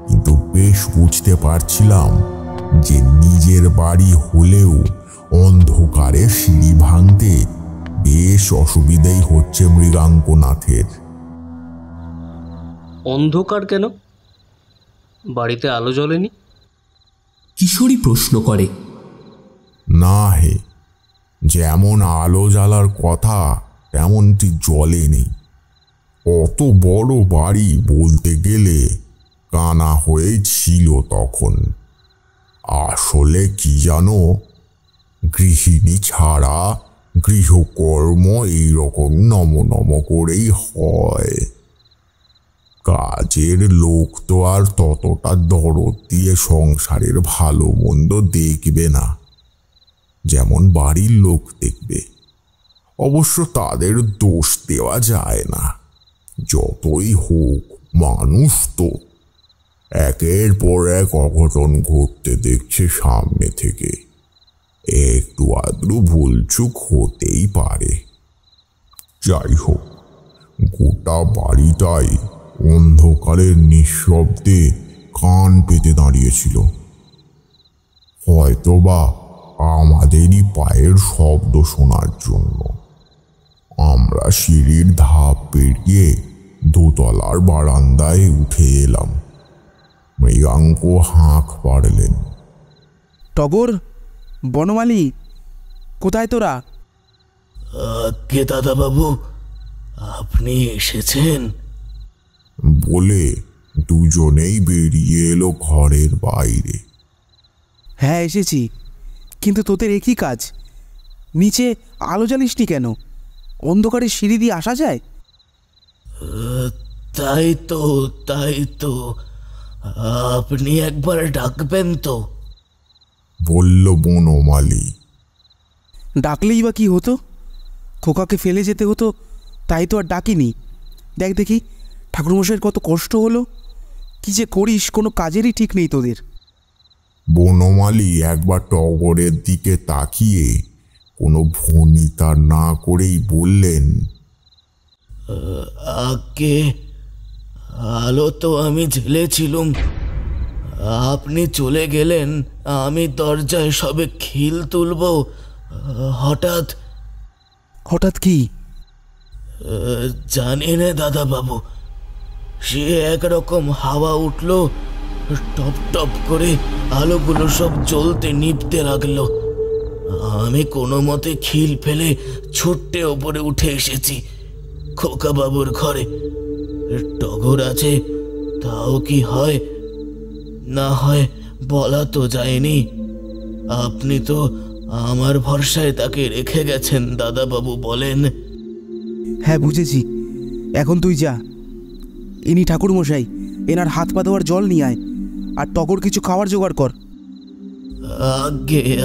কিন্তু বেশ বুঝতে পারছিলাম যে নিজের বাড়ি হলেও অন্ধকারে সিঁড়ি ভাঙতে বেশ অসুবিধাই হচ্ছে মৃগাঙ্কনাথের। অন্ধকার কেন? বাড়িতে আলো জ্বলেনি? কিশোরী প্রশ্ন করে। না হে, যেমন আলো জ্বালার কথা তেমনটি জ্বলেনি। অত বড় বাড়ি বলতে গেলে কানা হয়ে ছিল তখন। আসলে কি জানো, গৃহিণী ছাড়া গৃহকর্ম এইরকম নম করেই হয়। কাজের লোক তো আর ততটা দরদ দিয়ে সংসারের ভালো মন্দ দেখবে না যেমন বাড়ির লোক দেখবে। অবশ্য তাদের দোষ দেওয়া যায় না। যতই হোক মানুষ তো, একের পর এক অঘটন ঘটতে দেখছে সামনে থেকে। একটু আধটু ভুলচুক হতেই পারে। যাই হোক, গোটা বাড়িটাই অন্ধকারের নিঃশব্দে কান পেতে দাঁড়িয়েছিল। হয়তোবা আমাদেরই পায়ের শব্দ শোনার জন্য। আমরা সিঁড়ির ধাপ পেরিয়ে দোতলার বারান্দায় উঠে এলাম। মৃগাঙ্ক হাঁক পাড়লেন। টগর, বনমালী, কোথায় তোরা? কে দাদা বাবু, আপনি এসেছেন? বলে দুজনেই বেরিয়ে এলো ঘরের বাইরে। হ্যাঁ এসেছি, কিন্তু তোদের একই কাজ। নিচে আলো জ্বালিসনি কেন? অন্ধকারে সিঁড়ি দিয়ে আসা যায়? তাই তো আপনি একবার ডাকবেন তো? বলল বনমালী। ডাকলেই বা কি হতো? খোকাকে ফেলে যেতে হতো, তাই তো আর ডাকিনি। দেখ দেখি ঠাকুরমশাইয়ের কত কষ্ট হলো। কি যে করিস, কোনো কাজেরই ঠিক নেই তোদের। বনমালী একবার টগরের দিকে তাকিয়ে কোনো ভনিতা না করেই বললেন, আগে আলো তো আমি ঝেলেছিলুম, আপনি চলে গেলেন। আমি দরজায় সবে খিল তুলব, হঠাৎ হঠাৎ কি? জানি না দাদা বাবু, সে একরকম হাওয়া উঠল, টপ টপ করে আলোগুলো সব জ্বলতে নিভতে লাগলো। আমি কোনো মতে খিল ফেলে ছুট্টে ওপরে উঠে এসেছি খোকা বাবুর ঘরে। টগর আছে, তাও কি হয় না হয় বলা তো যায়নি। আপনি তো আমার ভরসায় তাকে রেখে গেছেন দাদা বাবু, বলেন। হ্যাঁ বুঝেছি, এখন তুই যা। ইনি ঠাকুরমশাই, এনার হাত পা ধোয়ার জল নিয়ে আয়, আর টগর কিছু খাওয়ার জোগাড় কর।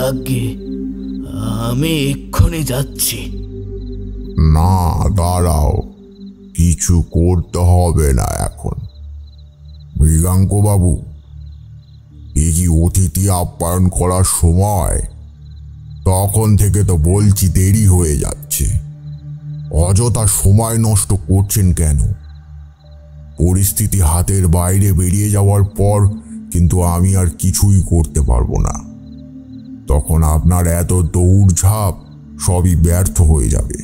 আগে আমি এক্ষুনি যাচ্ছি। না দাঁড়াও, কিছু করতে হবে না এখন। মৃগাঙ্ক বাবু, এ কি অতিথি আপ্যায়ন করার সময়? তখন থেকে তো বলছি দেরি হয়ে যাচ্ছে। অযথা সময় নষ্ট করছেন কেন? পরিস্থিতি হাতের বাইরে বেরিয়ে যাওয়ার পর কিন্তু আমি আর কিছুই করতে পারবো না। তখন আপনার এত দৌড়ঝাঁপ সবই ব্যর্থ হয়ে যাবে।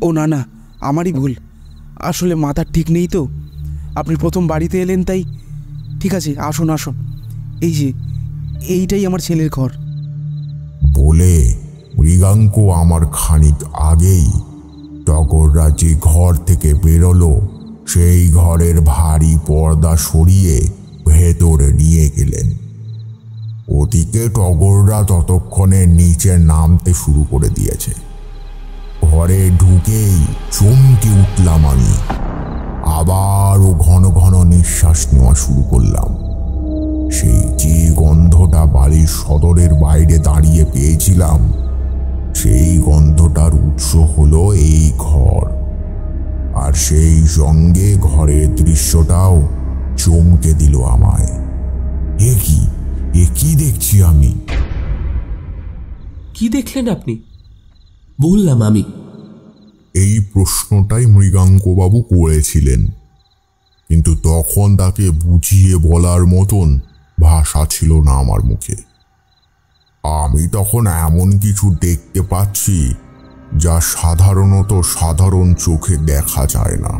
ও না না, আমারই ভুল। আসলে মাথার ঠিক নেই তো। আপনি প্রথম বাড়িতে এলেন তাই। ঠিক আছে, আসুন আসুন। এই যে এইটাই আমার ছেলের ঘর। বলে মৃগাঙ্ক আমার খানিক আগেই টগররা যে ঘর থেকে বেরোলো সেই ঘরের ভারী পর্দা সরিয়ে ভেতরে নিয়ে গেলেন। ওদিকে টগররা ততক্ষণে নিচে নামতে শুরু করে দিয়েছে। ঘরে ঢুকেই চমকে উঠলাম আমি। আবারও ঘন ঘন নিঃশ্বাস নেওয়া শুরু করলাম। সেই যে গন্ধটা বাড়ির সদরের বাইরে দাঁড়িয়ে পেয়েছিলাম, সেই গন্ধটার উৎস হলো এই ঘর। আর সেই সঙ্গে ঘরের দৃশ্যটাও চমকে দিল আমায়। এ কি দেখছি আমি? কি দেখলেন আপনি? বললাম আমি। এই প্রশ্নটাই মৃগাঙ্কবাবু করেছিলেন, কিন্তু তখন তাকে বুঝিয়ে বলার মতন ভাষা ছিল না আমার মুখে। আমি তখন এমন কিছু দেখতে পাচ্ছি যা সাধারণত সাধারণ চোখে দেখা যায় না।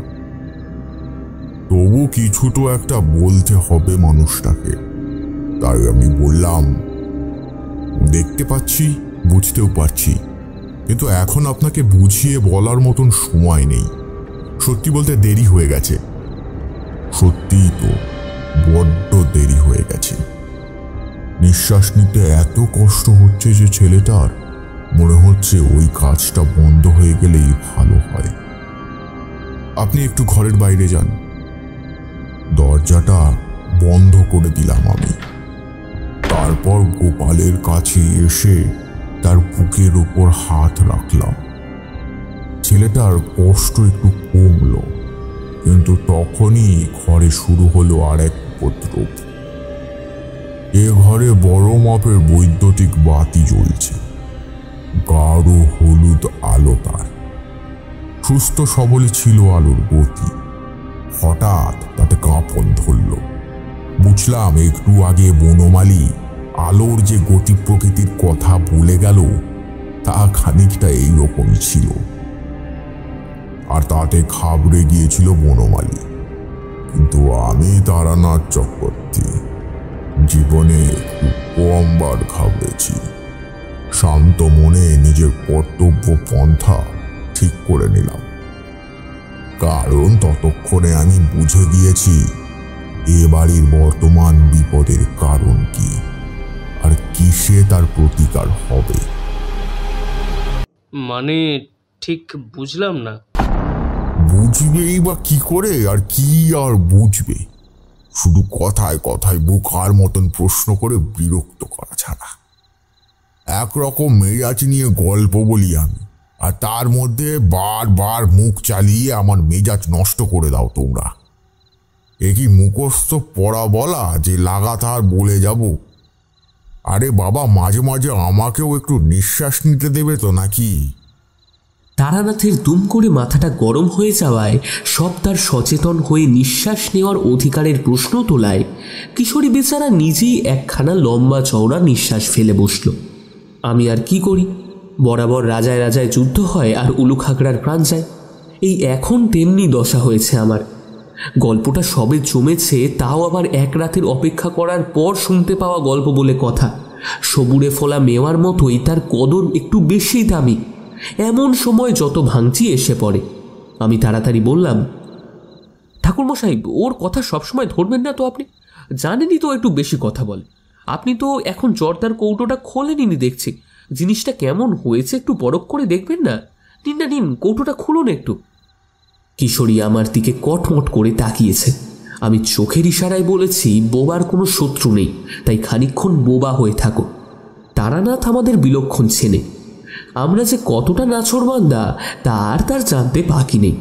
তবু কিছু তো একটা বলতে হবে মানুষটাকে, তাই আমি বললাম, দেখতে পাচ্ছি, বুঝতেও পারছি, কিন্তু এখন আপনাকে বুঝিয়ে বলার মতন সময় নেই। সত্যি বলতে দেরি হয়ে গেছে। সত্যিই তো বড্ড দেরি হয়ে গেছে। নিঃশ্বাস নিতে এত কষ্ট হচ্ছে যে ছেলেটার মনে হচ্ছে ওই কাজটা বন্ধ হয়ে গেলেই ভালো হয়। আপনি একটু ঘরের বাইরে যান। দরজাটা বন্ধ করে দিলাম আমি। তারপর গোপালের কাছে এসে তার বুকের উপর হাত রাখলাম। ছেলেটার কষ্ট একটু কমলো, কিন্তু তখনই ঘরে শুরু হলো আর এক উপদ্রব। এ ঘরে বড় মাপের বৈদ্যুতিক বাতি জ্বলছে, গাঢ় হলুদ আলো তার। সুস্থ সবলই ছিল আলোর গতি। হঠাৎ তাতে কাঁপন ধরল। বুঝলাম একটু আগে বনমালী আলোর যে গতি প্রকৃতির কথা বলে গেল, তা খানিকটা এইরকমই ছিল। আর তাতে ঘাবড়ে গিয়েছিল বনমালী। কিন্তু আমি তারানাথ চক্রবর্তী জীবনে খুব কমবার ঘাবড়েছি। শান্ত মনে নিজের কর্তব্য পন্থা ঠিক করে নিলাম, কারণ ততক্ষণে আমি বুঝে গিয়েছি এ বাড়ির বর্তমান বিপদের কারণ কি, আর কিসে তার প্রতিকার হবে। মানে ঠিক বুঝলাম না। বুঝবেই বা কি করে, আর কি আর বুঝবে? শুধু কথায় কথায় বোকার মতন প্রশ্ন করে বিরক্ত করা ছাড়া। একরকম মেজাজ নিয়ে গল্প বলি আমি, আর তার মধ্যে বারবার মুখ চালিয়ে আমার মেজাজ নষ্ট করে দাও তোমরা। এ কি মুখস্থ পড়া বলা যে লাগাতার বলে যাব? আরে বাবা, মাঝে মাঝে আমাকেও একটু নিঃশ্বাস নিতে দেবে তো নাকি? তারানাথের দুম করে মাথাটা গরম হয়ে যাওয়ায়, সব তার সচেতন হয়ে নিঃশ্বাস নেওয়ার অধিকারের প্রশ্ন তোলায় কিশোরী বেচারা নিজেই একখানা লম্বা চওড়া নিঃশ্বাস ফেলে বসল। আমি আর কি করি? বরাবর রাজায় রাজায় যুদ্ধ হয় আর উলু খাগড়ার প্রাণ যায়। এই এখন তেমনি দশা হয়েছে আমার। গল্পটা সবে জমেছে, তাও আবার এক রাতের অপেক্ষা করার পর শুনতে পাওয়া গল্প বলে কথা। সবুরে ফলা মেওয়ার মতোই তার কদর একটু বেশি দামি। এমন সময় যত ভাঙচি এসে পড়ে। আমি তাড়াতাড়ি বললাম, ঠাকুরমশাই, ওর কথা সবসময় ধরবেন না তো। আপনি জানেনই তো একটু বেশি কথা বলে। আপনি তো এখন জর্দার কৌটোটা খোলেননি দেখছি। জিনিসটা কেমন হয়েছে একটু পরখ করে দেখবেন না। নিন না, নিন, কৌটোটা খুলুন একটু। কিশোরী আমার দিকে কটমট করে তাকিয়েছে। আমি চোখের ইশারায় বলেছি, বোবার কোনো শত্রু নেই, তাই খানিকক্ষণ বোবা হয়ে থাকো। তারানাথ আমাদের বিলক্ষণ চেনে। আমরা যে কতটা নাছোড়বান্দা তার জানতে বাকি নেই।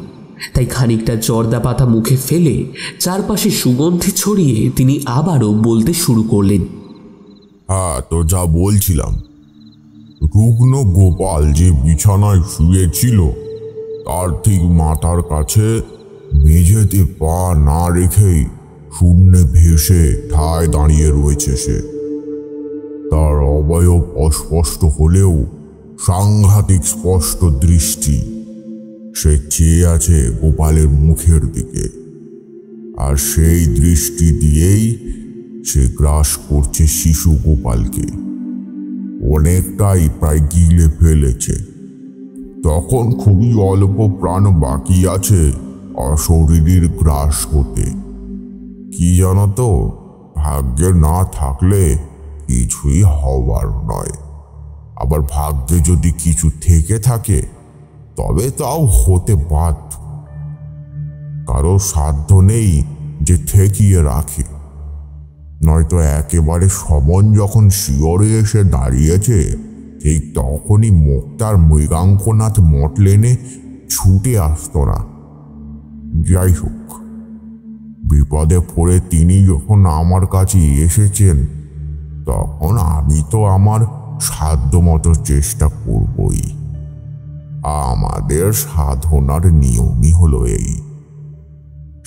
তাই খানিকটা জর্দা পাতা মুখে ফেলে চারপাশে সুগন্ধি ছড়িয়ে তিনি আবারও বলতে শুরু করলেন। হ্যাঁ, তো যা বলছিলাম, রুগ্ন গোপাল যে বিছানায় শুয়েছিল তার ঠিক মাথার কাছে মেঝেতে পা না রেখেই শূন্যে ভেসে ঠায় দাঁড়িয়ে রয়েছে সে। তার অবয়ব অস্পষ্ট হলেও সাংঘাতিক স্পষ্ট দৃষ্টি। সে চেয়ে আছে গোপালের মুখের দিকে, আর সেই দৃষ্টি দিয়েই সে গ্রাস করছে শিশু গোপালকে। অনেকটাই প্রায় গিলে ফেলেছে। তখন খুবই অল্প প্রাণ বাকি আছে অশরীরীর গ্রাস হতে। কি জানো তো, ভাগ্যে না থাকলে কিছুই হবার নয়। আবার ভাগ্যে যদি কিছু থেকে থাকে তবে তাও হতে বাধ্য। কারো সাধ্য নেই যে ঠেকিয়ে রাখে। নয়তো একেবারে সমন যখন শিয়রে এসে দাঁড়িয়েছে, ঠিক তখনই মোক্তার মৃগাঙ্কনাথ মটলেনে ছুটে আসত না। যাই হোক, বিপদে পড়ে তিনি যখন আমার কাছে এসেছেন, তখন আমি তো আমার সাধ্যমতো চেষ্টা করবই। আমাদের সাধনার নিয়মই হলো এই,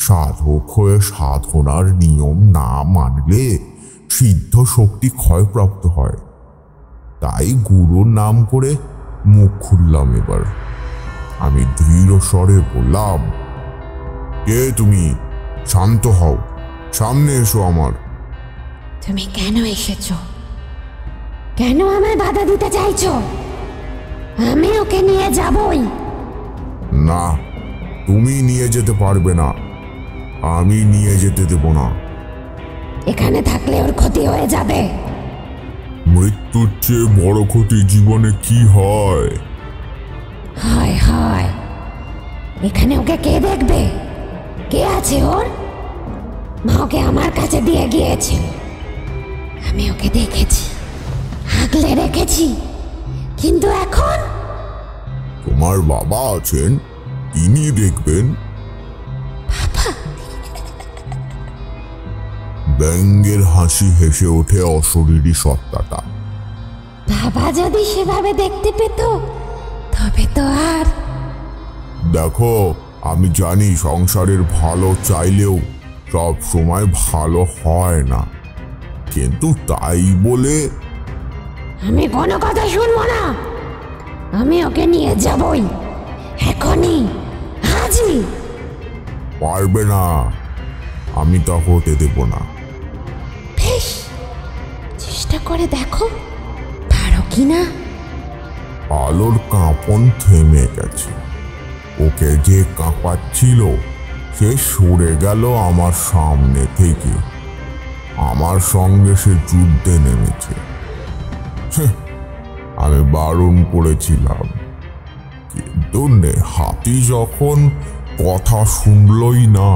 সাধক হয়ে সাধনার নিয়ম না মানলে সিদ্ধ শক্তি ক্ষয়প্রাপ্ত হয়। তাই গুরুর নাম করে মুখ খুললাম। এবার আমি দৃঢ় স্বরে বললাম, কে তুমি? শান্ত হও, সামনে এসো আমার। তুমি কেন এসেছো? কেন আমায় বাধা দিতে চাইছো? আমি ওকে নিয়ে যাবই। না, তুমি নিয়ে যেতে পারবে না, আমি নিয়ে যেতে দেব না। এখানে থাকলে ওর ক্ষতি হয়ে যাবে। মৃত্যুর চেয়ে বড় ক্ষতি জীবনে কি হয়? হয় হয়। এখানে ওকে কে দেখবে? কে আছে ওর? মা ওকে আমার কাছে দিয়ে গিয়েছে, আমি ওকে দেখেছি, আগলে রেখেছি। কিন্তু এখন তোমার বাবা আছেন, তিনি দেখবেন। ব্যঙ্গের হাসি হেসে ওঠে অশরীরী সত্তাটা। বাবা যদি সেভাবে দেখতে পেত, তবে তো আর। দেখো, আমি জানি সংসারের ভালো চাইলেও সব সময় ভালো হয় না, কিন্তু তাই বলে আমি কোনো কথা শুনবো না। আমি ওকে নিয়ে যাবই, এখনই, আজই। পারবে না, আমি তা হতে দেব না। বেশ, চেষ্টা করে দেখো পারো কিনা। আলোর কাঁপন থেমে গেছে। ওকে যে কাঁপাচ্ছিল সে সরে গেল আমার সামনে থেকে। আমার সঙ্গে সে যুদ্ধে নেমেছে। আমি বারণ করেছিলাম, কিন্তু হাতি যখন কথা শুনলই না,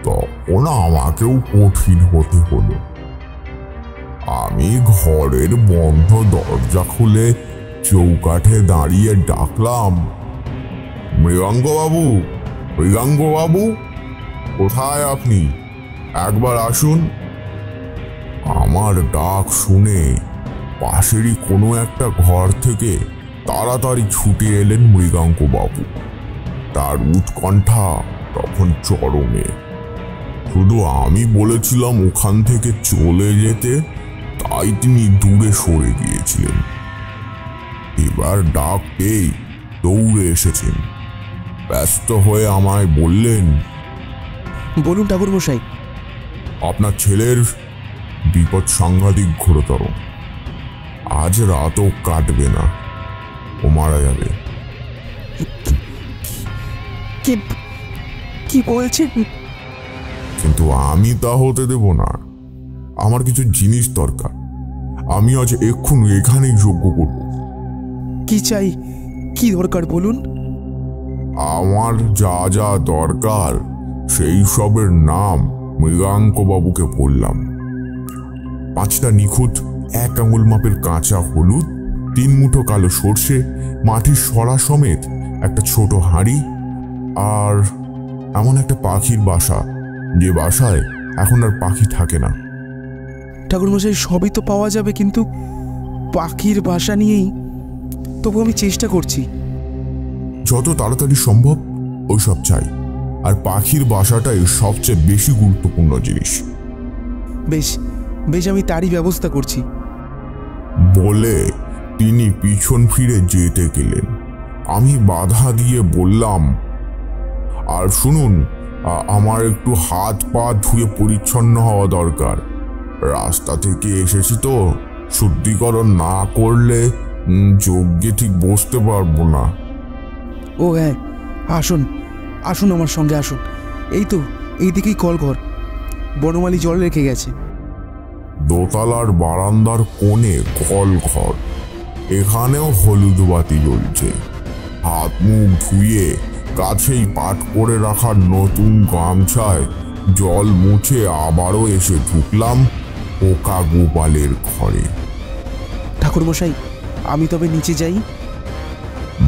তখন আমাকেও কঠিন হতে হলো। আমি ঘরের বন্ধ দরজা খুলে চৌকাঠে দাঁড়িয়ে ডাকলাম, মৃগাঙ্কবাবু, মৃগাঙ্কবাবু, কোথায় আপনি? একবার আসুন। আমার ডাক শুনে পাশেরই কোনো একটা ঘর থেকে তাড়াতাড়ি ছুটে এলেন মৃগাঙ্কবাবু। তার উৎকণ্ঠা তখন চরমে। শুধু আমি বলেছিলাম ওখান থেকে চলে যেতে, তাই তিনি দূরে সরে গিয়েছিলেন। এবার ডাক পেয়ে দৌড়ে এসেছেন। ব্যস্ত হয়ে আমায় বললেন, বলুন ঠাকুরমশাই। আপনার ছেলের বিপদ সাংঘাতিক ঘোরতর। আজ রাতও কাটবে না, ও মারা যাবে। কি বলছেন? কিন্তু আমি তা হতে দেব না। আমার কিছু জিনিস দরকার, আমি আজ এক্ষুনি এখানেই যজ্ঞ করব। কি চাই, কি দরকার বলুন। আমার যা যা দরকার সেই সবের নাম মৃগাঙ্কবাবুকে বললাম। 5টা নিখুঁত 1 আঙুল মাপের কাঁচা হলুদ, 3 মুঠো কালো সর্ষে, মাটির সরা সমেত একটা ছোট হাঁড়ি, আর এমন একটা পাখির বাসা, যে বাসায় এখন আর পাখি থাকে না। ঠাকুরমশাই, সবই তো পাওয়া যাবে, কিন্তু পাখির বাসা নিয়েই তবু আমি চেষ্টা করছি। যত তাড়াতাড়ি সম্ভব ওইসব চাই, আর পাখির বাসাটাই সবচেয়ে বেশি গুরুত্বপূর্ণ জিনিস। বেশ বেশ, আমি তারই ব্যবস্থা করছি। বলে তিনি পিছন ফিরে যেতে গেলেন। আমি বাধা দিয়ে বললাম, আর শুনুন, আমার একটু হাত পা ধুয়ে পরিচ্ছন্ন হওয়া দরকার। রাস্তা থেকে এসেছি তো, শুদ্ধিকরণ না করলে যজ্ঞে ঠিক বসতে পারবো না। ও হ্যাঁ, আসুন আসুন, আমার সঙ্গে আসুন। এই তো এইদিকেই কলঘর, বনমালী জল রেখে গেছে। দোতলার বারান্দার কোণে কলঘর, এখানেও হলুদ বাতি জ্বলছে। হাত মুখ ধুয়ে কাছেই পাট করে রাখা নতুন গামছায় জল মুছে আবারও এসে ঢুকলাম পোকা গোপালের ঘরে। ঠাকুরমশাই, আমি তবে নিচে যাই?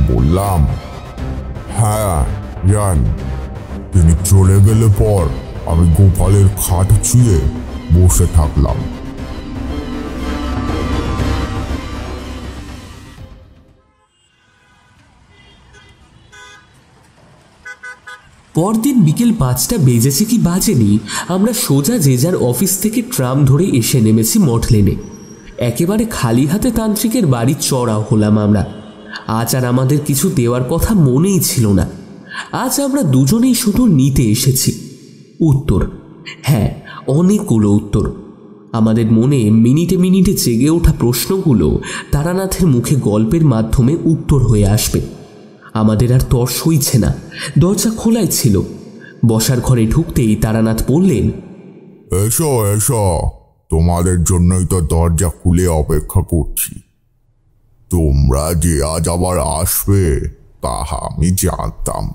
বললাম, হ্যাঁ যান। তিনি চলে গেলে পর আমি গোপালের খাট ছুঁয়ে বসে থাকলাম। পরদিন বিকেল 5টা বেজেছে কি বাজেনি, আমরা সোজা যে যার অফিস থেকে ট্রাম ধরে এসে নেমেছি মঠ লেনে। একেবারে খালি হাতে তান্ত্রিকের বাড়ি চড়াও হলাম আমরা। আজ আর আমাদের কিছু দেওয়ার কথা মনেই ছিল না। আজ আমরা দুজনেই শুধু নিতে এসেছি উত্তর। হ্যাঁ, অনেকগুলো উত্তর। আমাদের মনে মিনিটে মিনিটে জেগে ওঠা প্রশ্নগুলো তারানাথের মুখে গল্পের মাধ্যমে উত্তর হয়ে আসবে। আমাদের আর তর সইছে না। দরজা খোলাই ছিল। বসার ঘরে ঢুকতেই তারানাথ বললেন, এসো এসো, তোমাদের জন্যই তো দরজা খুলে অপেক্ষা করছি। তোমরা যে আজ আবার আসবে তাহা আমি জানতাম।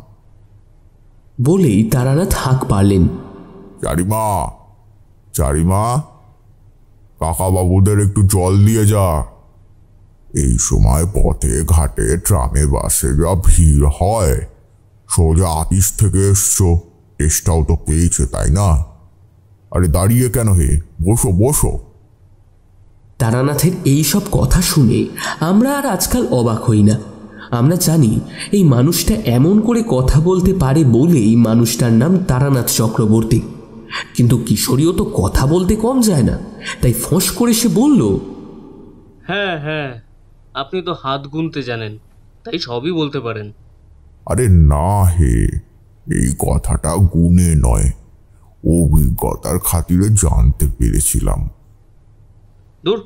বলেই তারানাথ হাঁক পারলেন, চারিমা, চারিমা, কাকা বাবুদের একটু জল দিয়ে যা। এই সময় পথে ঘাটে ট্রামে বাসে যা ভিড় হয়। সোজা আপিস থেকে এসছো, টেস্টটাও তো পেয়েছে তাই না? আরে দাঁড়িয়ে কেন হে, বসো বসো। তারানাথের এই সব কথা শুনে আমরা আর আজকাল অবাক হই না। আমরা জানি এই মানুষটা এমন করে কথা বলতে পারে বলেই মানুষটার নাম তারানাথ চক্রবর্তী। কিন্তু কিশোরীও তো কথা বলতে কম যায় না, তাই ফোঁস করে সে বলল, হ্যাঁ হ্যাঁ, আপনি তো হাত গুনতে জানেন, তাই সবই বলতে পারেন। আরে না হে, এই কথাটা গুণে নয়, অভিজ্ঞতার খাতিরে জানতে পেরেছিলাম। দূর,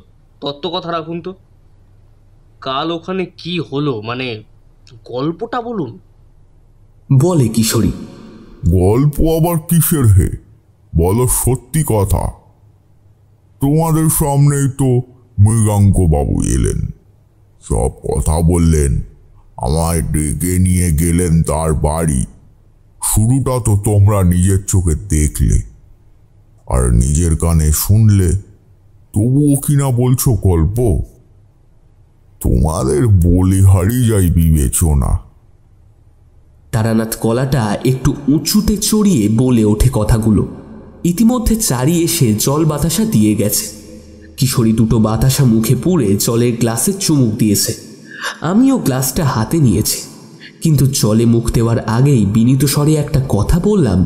তত্ত্ব কথা রাখুন তো। কাল ওখানে কি হলো, মানে গল্পটা বলুন। বলে কিশোরী। গল্প আবার কিসের হে, বলো সত্যি কথা। তোমাদের সামনেই তো মৃগাঙ্ক বাবু এলেন, সব কথা বললেন, আমায় ডেকে নিয়ে গেলেন তার বাড়ি। শুরুটা তো তোমরা নিজের চোখে দেখলে আর নিজের কানে শুনলে, তবুও কিনা বলছো গল্প। তোমাদের বলিহারি যাই বিবেচনা। তারানাথ গলাটা একটু উঁচুতে চড়িয়ে বলে ওঠে কথাগুলো। ইতিমধ্যে চারি এসে জল বাতাসা দিয়ে গেছে। কিশোরী দুটো বাতাসা মুখে পুরে জলের গ্লাসে চুমুক দিয়েছে। আমিও গ্লাসটা হাতে নিয়েছি, কিন্তু জলে মুখ দেওয়ার আগেই বিনীত স্বরে একটা কথা বললাম,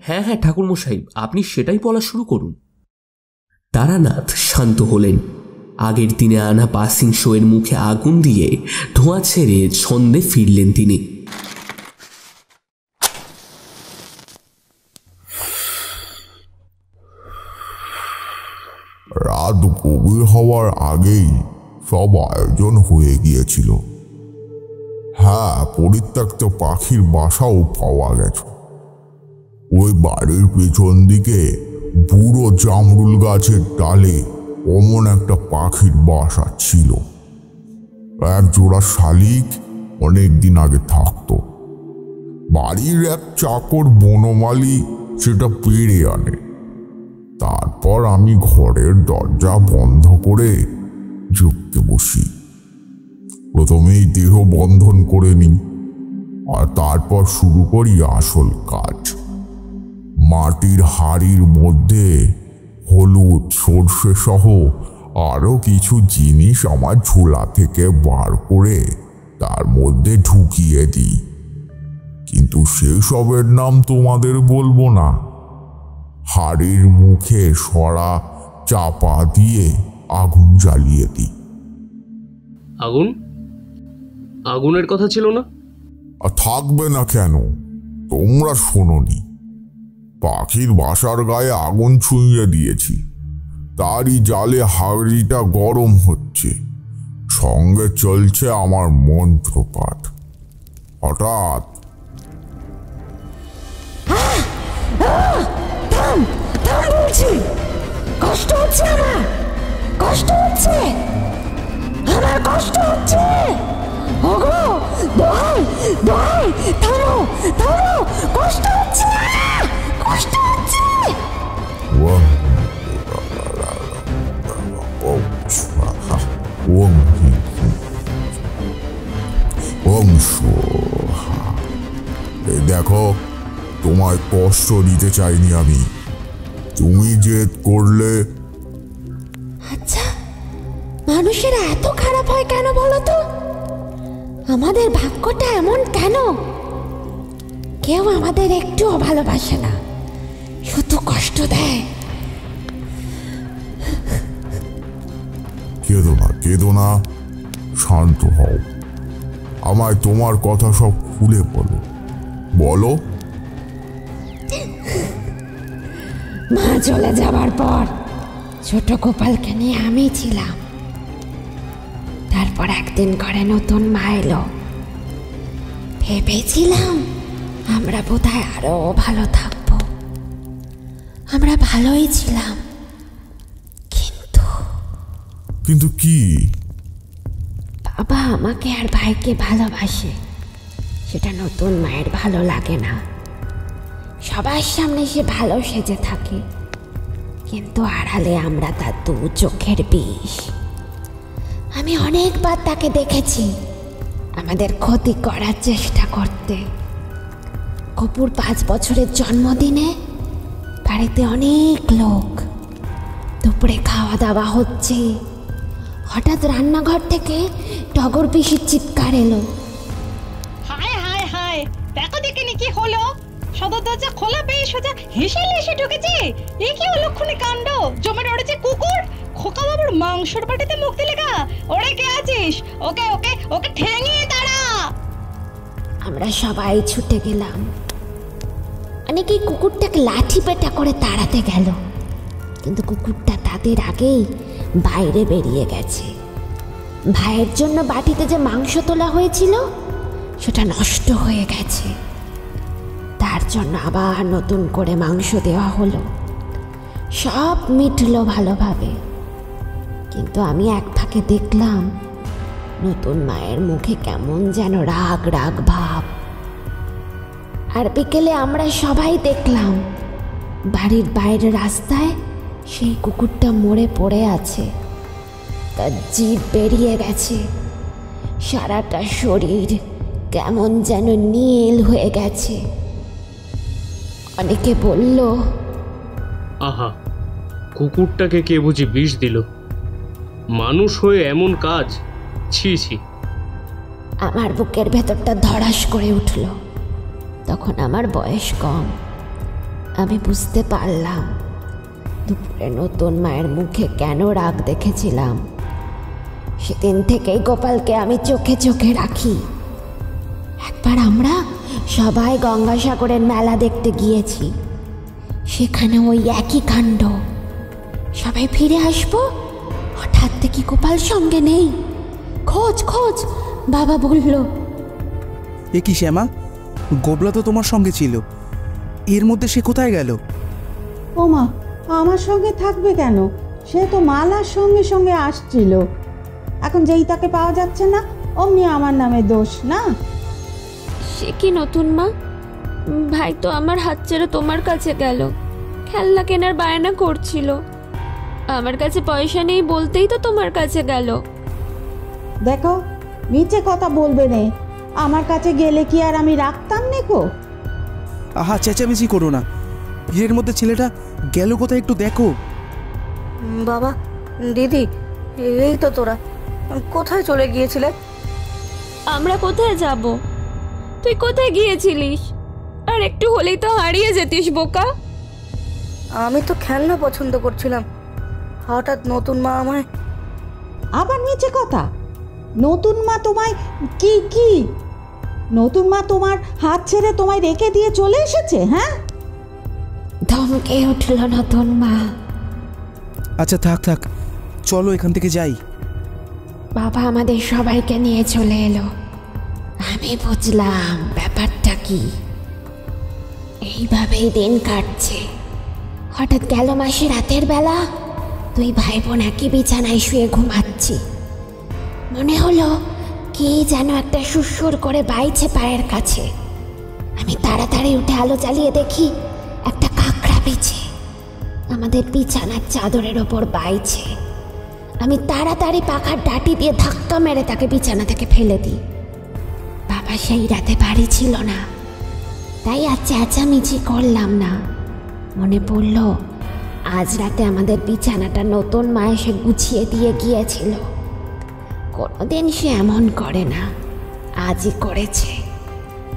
হ্যাঁ হ্যাঁ ঠাকুরমশাই, আপনি সেটাই বলা শুরু করুন। তারানাথ শান্ত হলেন। আগের দিনে আনা পাসিং শোয়ের মুখে আগুন দিয়ে ধোঁয়া ছেড়ে ছন্দে ফিরলেন তিনি। রাত গভীর হওয়ার আগেই সব আয়োজন হয়ে গিয়েছিল। হ্যাঁ, পরিত্যক্ত পাখির বাসাও পাওয়া গেছে। ওই বাড়ির পেছন দিকে বুড়ো জামরুল গাছের ডালে অমন একটা পাখির বাসা ছিল। এক জোড়া শালিক অনেকদিন আগে থাকতো। বাড়ির এক চাকর বনমালী সেটা পেড়ে আনে। তারপর আমি ঘরের দরজা বন্ধ করে ঝুঁকতে বসি। প্রথমেই দেহ বন্ধন করে নিই, আর তারপর শুরু করি আসল কাজ। মাটির হাড়ির মধ্যে হলুদ, সর্ষে সহ আরো কিছু জিনিস আমার ঝোলা থেকে বার করে তার মধ্যে ঢুকিয়ে দিই, কিন্তু সেসবের নাম তোমাদের বলবো না। হাড়ির মুখে সরা চাপা দিয়ে আগুন জ্বালিয়ে দিই। আগুন? আগুনের কথা ছিল না? আর থাকবে না কেন? তোমরা শোনোনি? পাখির বাসার গায়ে আগুন ছুঁয়ে দিয়েছি, তারই জালে হাড়িটা গরম হচ্ছে, সঙ্গে চলছে আমার মন্ত্রপাঠ। হঠাৎ কষ্ট হচ্ছে, আমার কষ্ট হচ্ছে, আমার কষ্ট হচ্ছে। ওগো, দোহাই দোহাই, থামো ওং ওং স্বাহা। এই দেখো, তোমায় কষ্ট দিতে চাইনি আমি, তুমি জেদ করলে। আচ্ছা, মানুষেরা এত খারাপ হয় কেন বলো তো? আমাদের ভাগ্যটা এমন কেন? কেউ আমাদের একটুও ভালোবাসে না, শুধু কষ্ট দেয়। কেঁদো না, শান্ত হও। আমায় তোমার কথা সব খুলে বলো। বলো। মা চলে যাবার পর ছোট গোপালকে নিয়ে আমি ছিলাম। তারপর একদিন ঘরে নতুন মা এলো। ভেবেছিলাম আমরা বোধহয় আরো ভালো থাকবো। আমরা ভালোই ছিলাম, কিন্তু কি? বাবা আমাকে আর ভাইকে ভালোবাসে, সেটা নতুন মায়ের ভালো লাগে না। সবার সামনে সে ভালো সেজে থাকে, কিন্তু আড়ালে আমরা তার দু চোখের বিষ। আমি অনেকবার তাকে দেখেছি আমাদের ক্ষতি করার চেষ্টা করতে। কপুর 5 বছরের জন্মদিনে বাড়িতে অনেক লোক, দুপুরে খাওয়া দাওয়া হচ্ছে, হঠাৎ রান্নাঘর থেকে টগর পিসির চিৎকার এলো। হায় হায় হায়, দেখো দেখিনি কি হলো। সদর দরজা খোলা পেয়ে সোজা হেসেলে এসে ঢুকেছে। এ কি অলক্ষণে কাণ্ড! জমে রয়েছে কুকুর। খোকা বাবুর মাংসর বাটিতে মুখ দিলে গা। ওরে কে আছিস? ওকে ওকে ওকে ঠেঙিয়ে তাড়া। আমরা সবাই ছুটে গেলাম। অনেকেই কুকুরটাকে লাঠি পেটা করে তাড়াতে গেল, কিন্তু কুকুরটা তাদের আগেই বাইরে বেরিয়ে গেছে। ভাইয়ের জন্য বাটিতে যে মাংস তোলা হয়েছিল সেটা নষ্ট হয়ে গেছে। তার জন্য আবার নতুন করে মাংস দেওয়া হলো। সব মিটলো ভালোভাবে, কিন্তু আমি এক ফাঁকে দেখলাম নতুন মায়ের মুখে কেমন যেন রাগ রাগ ভাব। আর বিকেলে আমরা সবাই দেখলাম বাড়ির বাইরে রাস্তায় সেই কুকুরটা মরে পড়ে আছে। তার জিভ বেরিয়ে গেছে, সারাটা শরীর কেমন যেন নীল হয়ে গেছে। অনেকে বলল, আহা, কুকুরটাকে কে বুঝি বিষ দিল? মানুষ হয়ে এমন কাজ! ছি ছি। আমার বুকের ভেতরটা ধড়াস করে উঠল। তখন আমার বয়স কম। আমি বুঝতে পারলাম দুপুরে নতুন মায়ের মুখে কেন রাগ দেখেছিলাম। সেদিন থেকেই গোপালকে আমি চোখে চোখে রাখি। একবার আমরা সবাই গঙ্গাসাগরের মেলা দেখতে গিয়েছি, সেখানে ওই একই কাণ্ড। সবাই ফিরে আসবো, হঠাৎ দেখি গোপাল সঙ্গে নেই। খোঁজ খোঁজ, বাবা বলল। এ কি শ্যামা, গোবলা তো তোমার সঙ্গে ছিল, এর মধ্যে সে কোথায় গেল? ও মা, আমার সঙ্গে থাকবে কেন? সে তো মালার সঙ্গে সঙ্গে আসছিল। এখন যেই তাকে পাওয়া যাচ্ছে না, অমনি আমার নামে দোষ না? সে কি নতুন মা? ভাই তো আমার হাত ছেড়ে তোমার কাছে গেল, খেলনা কেনার বায়না করছিল। আমার কাছে পয়সা নেই বলতেই তো তোমার কাছে গেল। দেখো, নিচে কথা বলবে নে। আমার কাছে গেলে কি আর আমি রাখতাম নেকো? আহা, চেঁচামেচি করো না। এর মধ্যে ছেলেটা গেল কোথায় একটু দেখো। বাবা, দিদি, এই তো তোরা কোথায় চলে গিয়েছিলে? আমরা কোথায় যাব? তুই কোথায় গিয়েছিলিস? আর একটু হলেই তো হারিয়ে যেতিস বোকা। আমি তো খেলনা পছন্দ করছিলাম, হঠাৎ নতুন মা আমায়। আবার নিচে কথা! নতুন মা তোমায় কি কি? নতুন মা তোমার হাত ছেড়ে তোমায় রেখে দিয়ে চলে এসেছে? হ্যাঁ, ধমকে উঠল নতুন মা। আচ্ছা থাক থাক, চলো এখান থেকে যাই। বাবা আমাদের সবাইকে নিয়ে চলে এলো। আমি বুঝলাম ব্যাপারটা কি। এইভাবেই দিন কাটছে। হঠাৎ গেল মাসে রাতের বেলা, দুই ভাই বোন একই বিছানায় শুয়ে ঘুমাচ্ছি। মনে হলো কি যেন একটা সুরসুর করে বাইছে পায়ের কাছে। আমি তাড়াতাড়ি উঠে আলো জ্বালিয়ে দেখি একটা কাকড়া বিছে আমাদের বিছানার চাদরের ওপর বাইছে। আমি তাড়াতাড়ি পাখার ডাটি দিয়ে ধাক্কা মেরে তাকে বিছানা থেকে ফেলে দিই। বাবা সেই রাতে বাড়ি ছিল না, তাই আর চেঁচামেচি করলাম না। মনে পড়ল আজ রাতে আমাদের বিছানাটা নতুন মা এসে গুছিয়ে দিয়ে গিয়েছিল। কোনোদিন সে এমন করে না, আজই করেছে।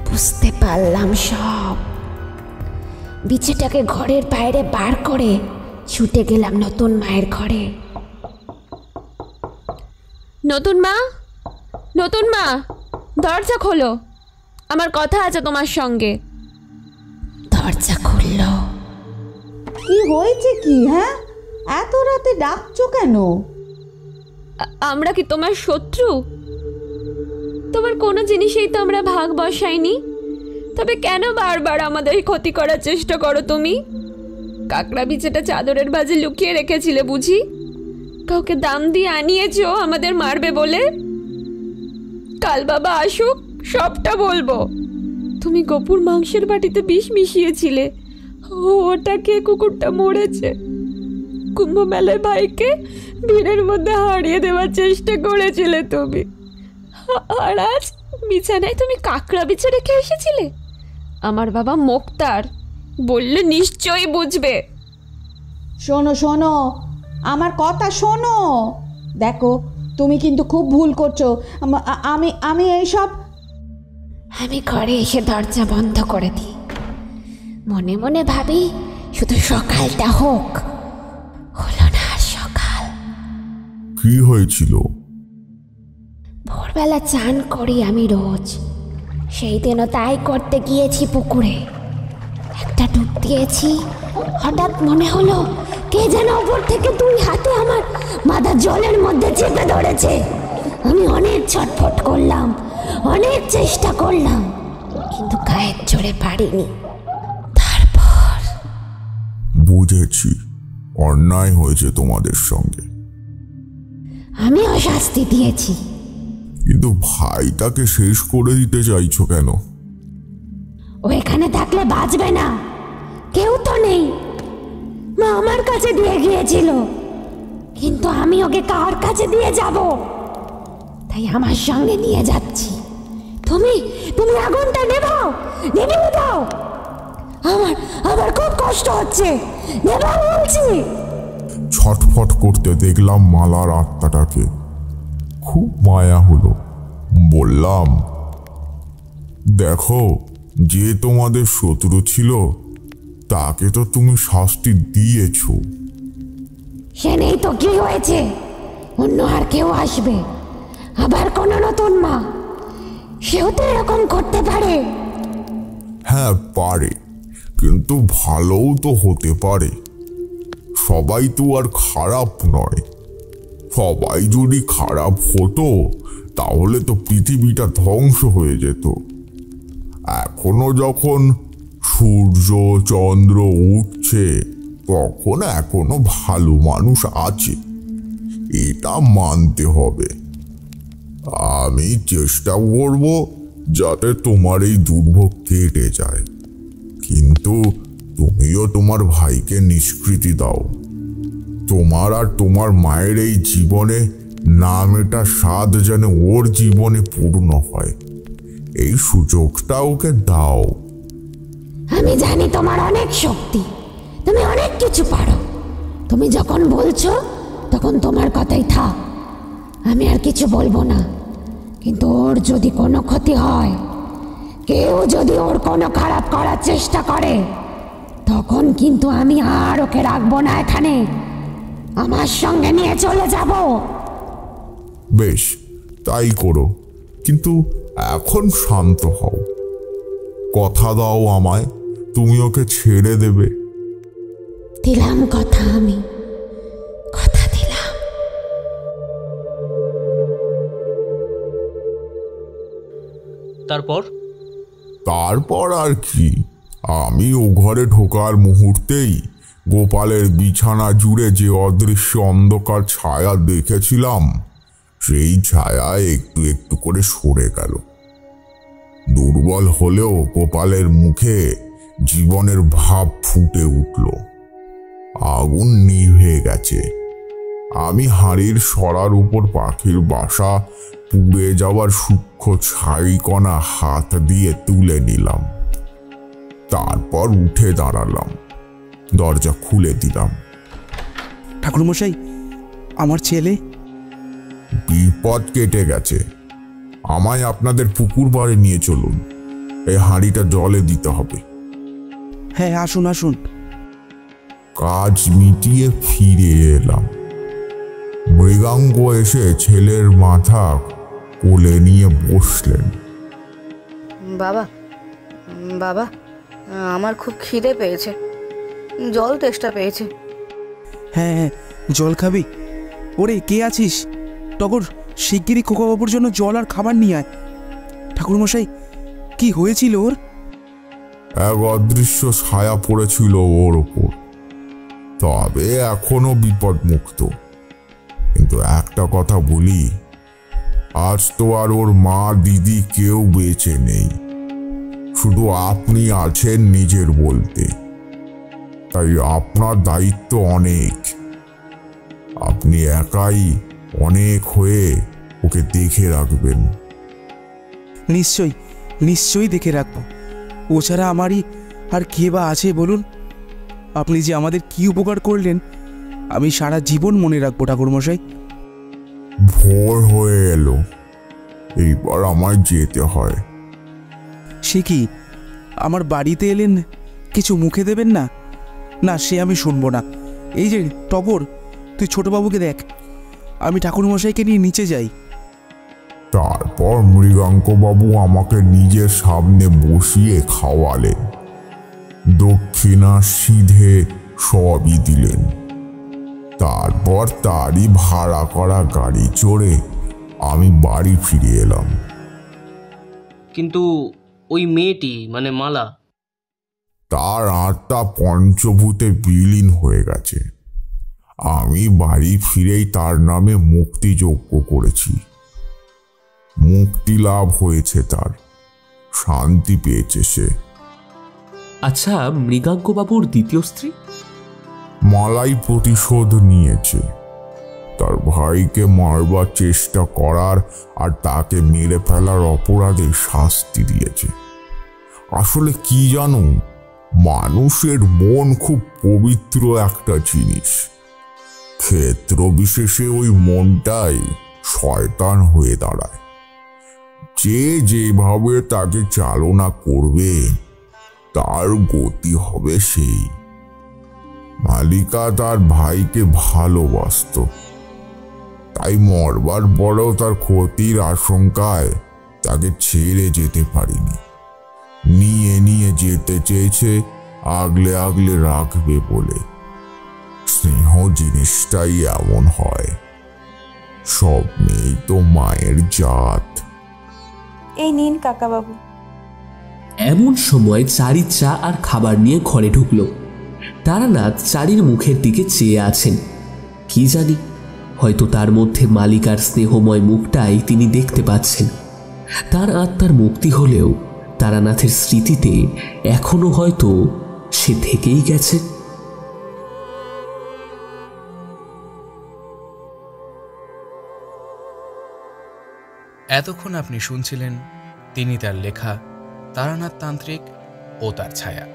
বুঝতে পারলাম সব। বিছাটাকে ঘরের বাইরে বার করে ছুটে গেলাম নতুন মায়ের ঘরে। নতুন মা, নতুন মা, দরজা খোলো, আমার কথা আছে তোমার সঙ্গে। দরজা খুলল। কি হয়েছে কি? হ্যাঁ, এত রাতে ডাকছো কেন? আমরা কি তোমার শত্রু? তোমার কোনো জিনিসেই তো আমরা ভাগ বসাইনি, তবে কেন বারবার আমাদের ক্ষতি করার চেষ্টা করো তুমি? কাকড়া বিছেটা চাদরের ভাঁজে লুকিয়ে রেখেছিলে বুঝি? কাউকে দাম দিয়ে আনিয়েছো আমাদের মারবে বলে? কাল বাবা আসুক, সবটা বলবো। তুমি গপুর মাংসের বাটিতে বিষ মিশিয়েছিলে, ওটা খেয়ে কুকুরটা মরেছে। কুম্ভ মেলায় ভাইকে ভিড়ের মধ্যে হারিয়ে দেওয়ার চেষ্টা করেছিলে তুমি, আর আজ বিছানায় তুমি কাকড়া বিছে রেখে এসেছিলে। আমার বাবা মোক্তার বললে নিশ্চয়ই বুঝবে। শোনো শোনো, আমার কথা শোনো। দেখো, তুমি কিন্তু খুব ভুল করছো। আমি এইসব। আমি ঘরে এসে দরজা বন্ধ করে দিই। মনে মনে ভাবি শুধু সকালটা হোক। হলো না সকাল। কি হয়েছিল? ভোরবেলা চান করি আমি রোজ, সেই দিনও তাই করতে গিয়েছি পুকুরে। একটা ডুব দিয়েছি, হঠাৎ মনে হলো কে যেন উপর থেকে 2 হাতে আমার মাথা জলের মধ্যে চেপে ধরেছে। আমি অনেক ছটফট করলাম, অনেক চেষ্টা করলাম, কিন্তু গায়ের জোরে পারিনি। তারপর বুঝেছি, অন্যায় হয়েছে তোমাদের সঙ্গে। আমিও শাস্তি দিয়েছি। কিন্তু ভাইটাকে শেষ করে দিতে চাইছো কেন? ও এখানে থাকলে বাঁচবে না, কেউ তো নেই। মা আমার কাছে দিয়ে গিয়েছিল, কিন্তু আমি ওকে কার কাছে দিয়ে যাব? তাই আমার সঙ্গে নিয়ে যাচ্ছি। তুমি আগুনটা নেভাও দাও। আমার খুব কষ্ট হচ্ছে, নেভাও বলছি। ছটফট করতে দেখলাম মালার আত্মাটাকে। খুব মায়া হলো। বললাম, দেখো, যে তোমাদের শত্রু ছিল তাকে তো তুমি শাস্তি দিয়েছ। সে নেই তো কি হয়েছে? অন্য আর কেউ আসবে, আবার কোন নতুন মা, সেও তো এরকম করতে পারে। হ্যাঁ পারে, কিন্তু ভালোও তো হতে পারে। সবাই তো আর খারাপ নয়। সবাই যদি খারাপ হতো তাহলে তো পৃথিবীটা ধ্বংস হয়ে যেত। এখনো যখন সূর্য চন্দ্র উঠছে তখন এখনো ভালো মানুষ আছে, এটা মানতে হবে। আমি চেষ্টা করব যাতে তোমার এই দুর্ভোগ কেটে যায়, কিন্তু তুমিও তোমার ভাইকে নিষ্কৃতি দাও। তোমার আর তোমার মায়ের এই জীবনে নাম এটা স্বাদ যেন ওর জীবনে পূর্ণ হয়, এই সুযোগটা ওকে দাও। আমি জানি তোমার অনেক শক্তি, তুমি অনেক কিছু পারো। তুমি যখন বলছো তখন তোমার কথাই থাক। আমি আর কিছু বলবো না, কিন্তু ওর যদি কোনো ক্ষতি হয়, কেউ যদি ওর কোনো খারাপ করার চেষ্টা করে, তখন কিন্তু আমি আর ওকে রাখবো না এখানে, আমার সঙ্গে নিয়ে চলে যাব। বেশ, তাই করো, কিন্তু এখন শান্ত হও। কথা দাও আমায়, তুমি ওকে ছেড়ে দেবে। দিলাম কথা, আমি কথা দিলাম। তারপর আর কি, আমি ও ঘরে ঢোকার মুহূর্তেই গোপালের বিছানা জুড়ে যে অদৃশ্য অন্ধকার ছায়া দেখেছিলাম, সেই ছায়া একটু একটু করে সরে গেল। দুর্বল হলেও গোপালের মুখে জীবনের ভাব ফুটে উঠল। আগুন নিভে গেছে, আমি হাড়ির সরার উপর পাখির বাসা পুড়ে যাওয়ার সূক্ষ্ম ছাইকণা হাত দিয়ে তুলে নিলাম। তারপর উঠে দাঁড়ালাম, দরজা খুলে দিলাম। ঠাকুরমশাই, আমার ছেলে? বিপদ কেটে গেছে। আমায় আপনাদের পুকুর পাড়ে নিয়ে চলুন, এই হাঁড়িটা জলে দিতে হবে। হ্যাঁ, আসুন আসুন। কাজ মিটিয়ে ফিরে এলাম। মৃগাঙ্ক এসে ছেলের মাথা কোলে নিয়ে বসলেন। বাবা, বাবা, আমার খুব খিদে পেয়েছে, জল তেষ্টা পেয়েছে। হ্যাঁ হ্যাঁ, জল খাবি? ওরে, কে আছিস? টগর, শিগগিরই খোকাবাবুর জন্য জল আর খাবার নিয়ে আয়। ঠাকুরমশাই, কি হয়েছিল ওর? এক অদৃশ্য ছায়া পড়েছিল ওর ওপর, তবে এখনো বিপদ মুক্ত। কিন্তু একটা কথা বলি, আজ তো আর ওর মা দিদি কেউ বেঁচে নেই, শুধু আপনি আছেন নিজের বলতে। তাই আপনার দায়িত্ব অনেক। আপনি একাই অনেক হয়ে ওকে দেখে রাখবেন। নিশ্চয়ই নিশ্চয়ই দেখে রাখবো। ও ছাড়া আমারই আর কে বা আছে বলুন? আপনি যে আমাদের কি উপকার করলেন, আমি সারা জীবন মনে রাখবো ঠাকুরমশাই। ভোর হয়ে এলো, এইবার আমায় যেতে হয়। সে কি, আমার বাড়িতে এলেন, কিছু মুখে দেবেন না? না, সে আমি শুনবো না। এই যে টগর, তুই ছোটবাবুকে দেখ, আমি ঠাকুরমশাইকে নিয়ে নিচে যাই। তারপর মৃগাঙ্কবাবু আমাকে নিজের সামনে বসিয়ে খাওয়ালেন, দক্ষিণা সিধে সবই দিলেন। তারপর তারই ভাড়া করা গাড়ি চড়ে আমি বাড়ি ফিরে এলাম। কিন্তু ওই মেয়েটি, মানে মালা, তার আত্মা পঞ্চভূতে বিলীন হয়ে গেছে। আমি বাড়ি ফিরেই তার নামে মুক্তিযজ্ঞ করেছি। মুক্তি লাভ হয়েছে তার, শান্তি পেয়েছে সে। আচ্ছা, মৃগাঙ্কবাবুর দ্বিতীয় স্ত্রী? মালাই প্রতিশোধ নিয়েছে। তার ভাইকে মারবার চেষ্টা করার আর তাকে মেরে ফেলার অপরাধে শাস্তি দিয়েছে। আসলে কি জানো, মানুষের মন খুব পবিত্র একটা জিনিস। ক্ষেত্র বিশেষে ওই মনটাই শয়তান হয়ে দাঁড়ায়। যে যেভাবে তাকে চালনা করবে, তার গতি হবে সেই। মালিকা তার ভাইকে ভালোবাসত, তাই মরবার পরেও তার ক্ষতির আশঙ্কায় তাকে ছেড়ে যেতে পারিনি। নিয়ে নিয়ে যেতে চেয়েছে, আগলে আগলে রাখবে বলে। স্নেহ জিনিসটাই এমন হয়, সব মেয়েই তো মায়ের জাত। এই নিন কাকাবাবু। এমন সময় চারি চা আর খাবার নিয়ে ঘরে ঢুকলো। তারানাথ চারির মুখের দিকে চেয়ে আছেন। কি জানি, হয়তো তার মধ্যে মালিকার স্নেহময় মুখটাই তিনি দেখতে পাচ্ছেন। তার আত্মার মুক্তি হলেও তারানাথের স্মৃতিতে এখনো হয়তো সে থেকেই গেছে। এতক্ষণ আপনি শুনছিলেন তিনি তার লেখা তারানাথ তান্ত্রিক ও তার ছায়া।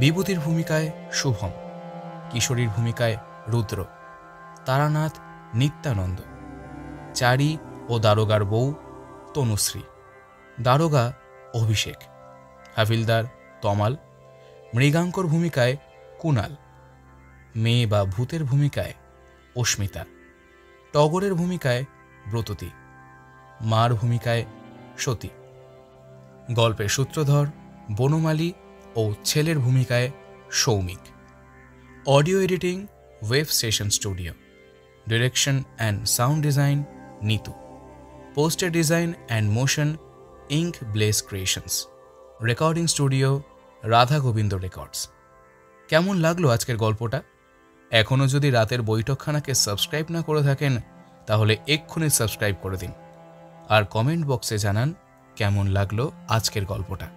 বিভূতির ভূমিকায় শুভম, কিশোরীর ভূমিকায় রুদ্র, তারানাথ নিত্যানন্দ, চারি ও দারোগার বউ তনুশ্রী, দারোগা অভিষেক, হাবিলদার তমাল, মৃগাঙ্কর ভূমিকায় কুনাল, মেয়ে বা ভূতের ভূমিকায় অস্মিতা, টগরের ভূমিকায় ব্রততী, মার ভূমিকায় সতী, গল্পের সূত্রধর বনমালী ও ছেলের ভূমিকায় Soumik. Audio editing web station studio, direction and sound design Nitu, poster design and motion ink bless creations, recording studio Radha Govinda records. কেমন লাগলো আজকের গল্পটা? এখনও যদি রাতের বৈঠকখানাকে সাবস্ক্রাইব না করে থাকেন, তাহলে এক্ষুনি সাবস্ক্রাইব করে দিন আর কমেন্ট বক্সে জানান কেমন লাগলো আজকের গল্পটা।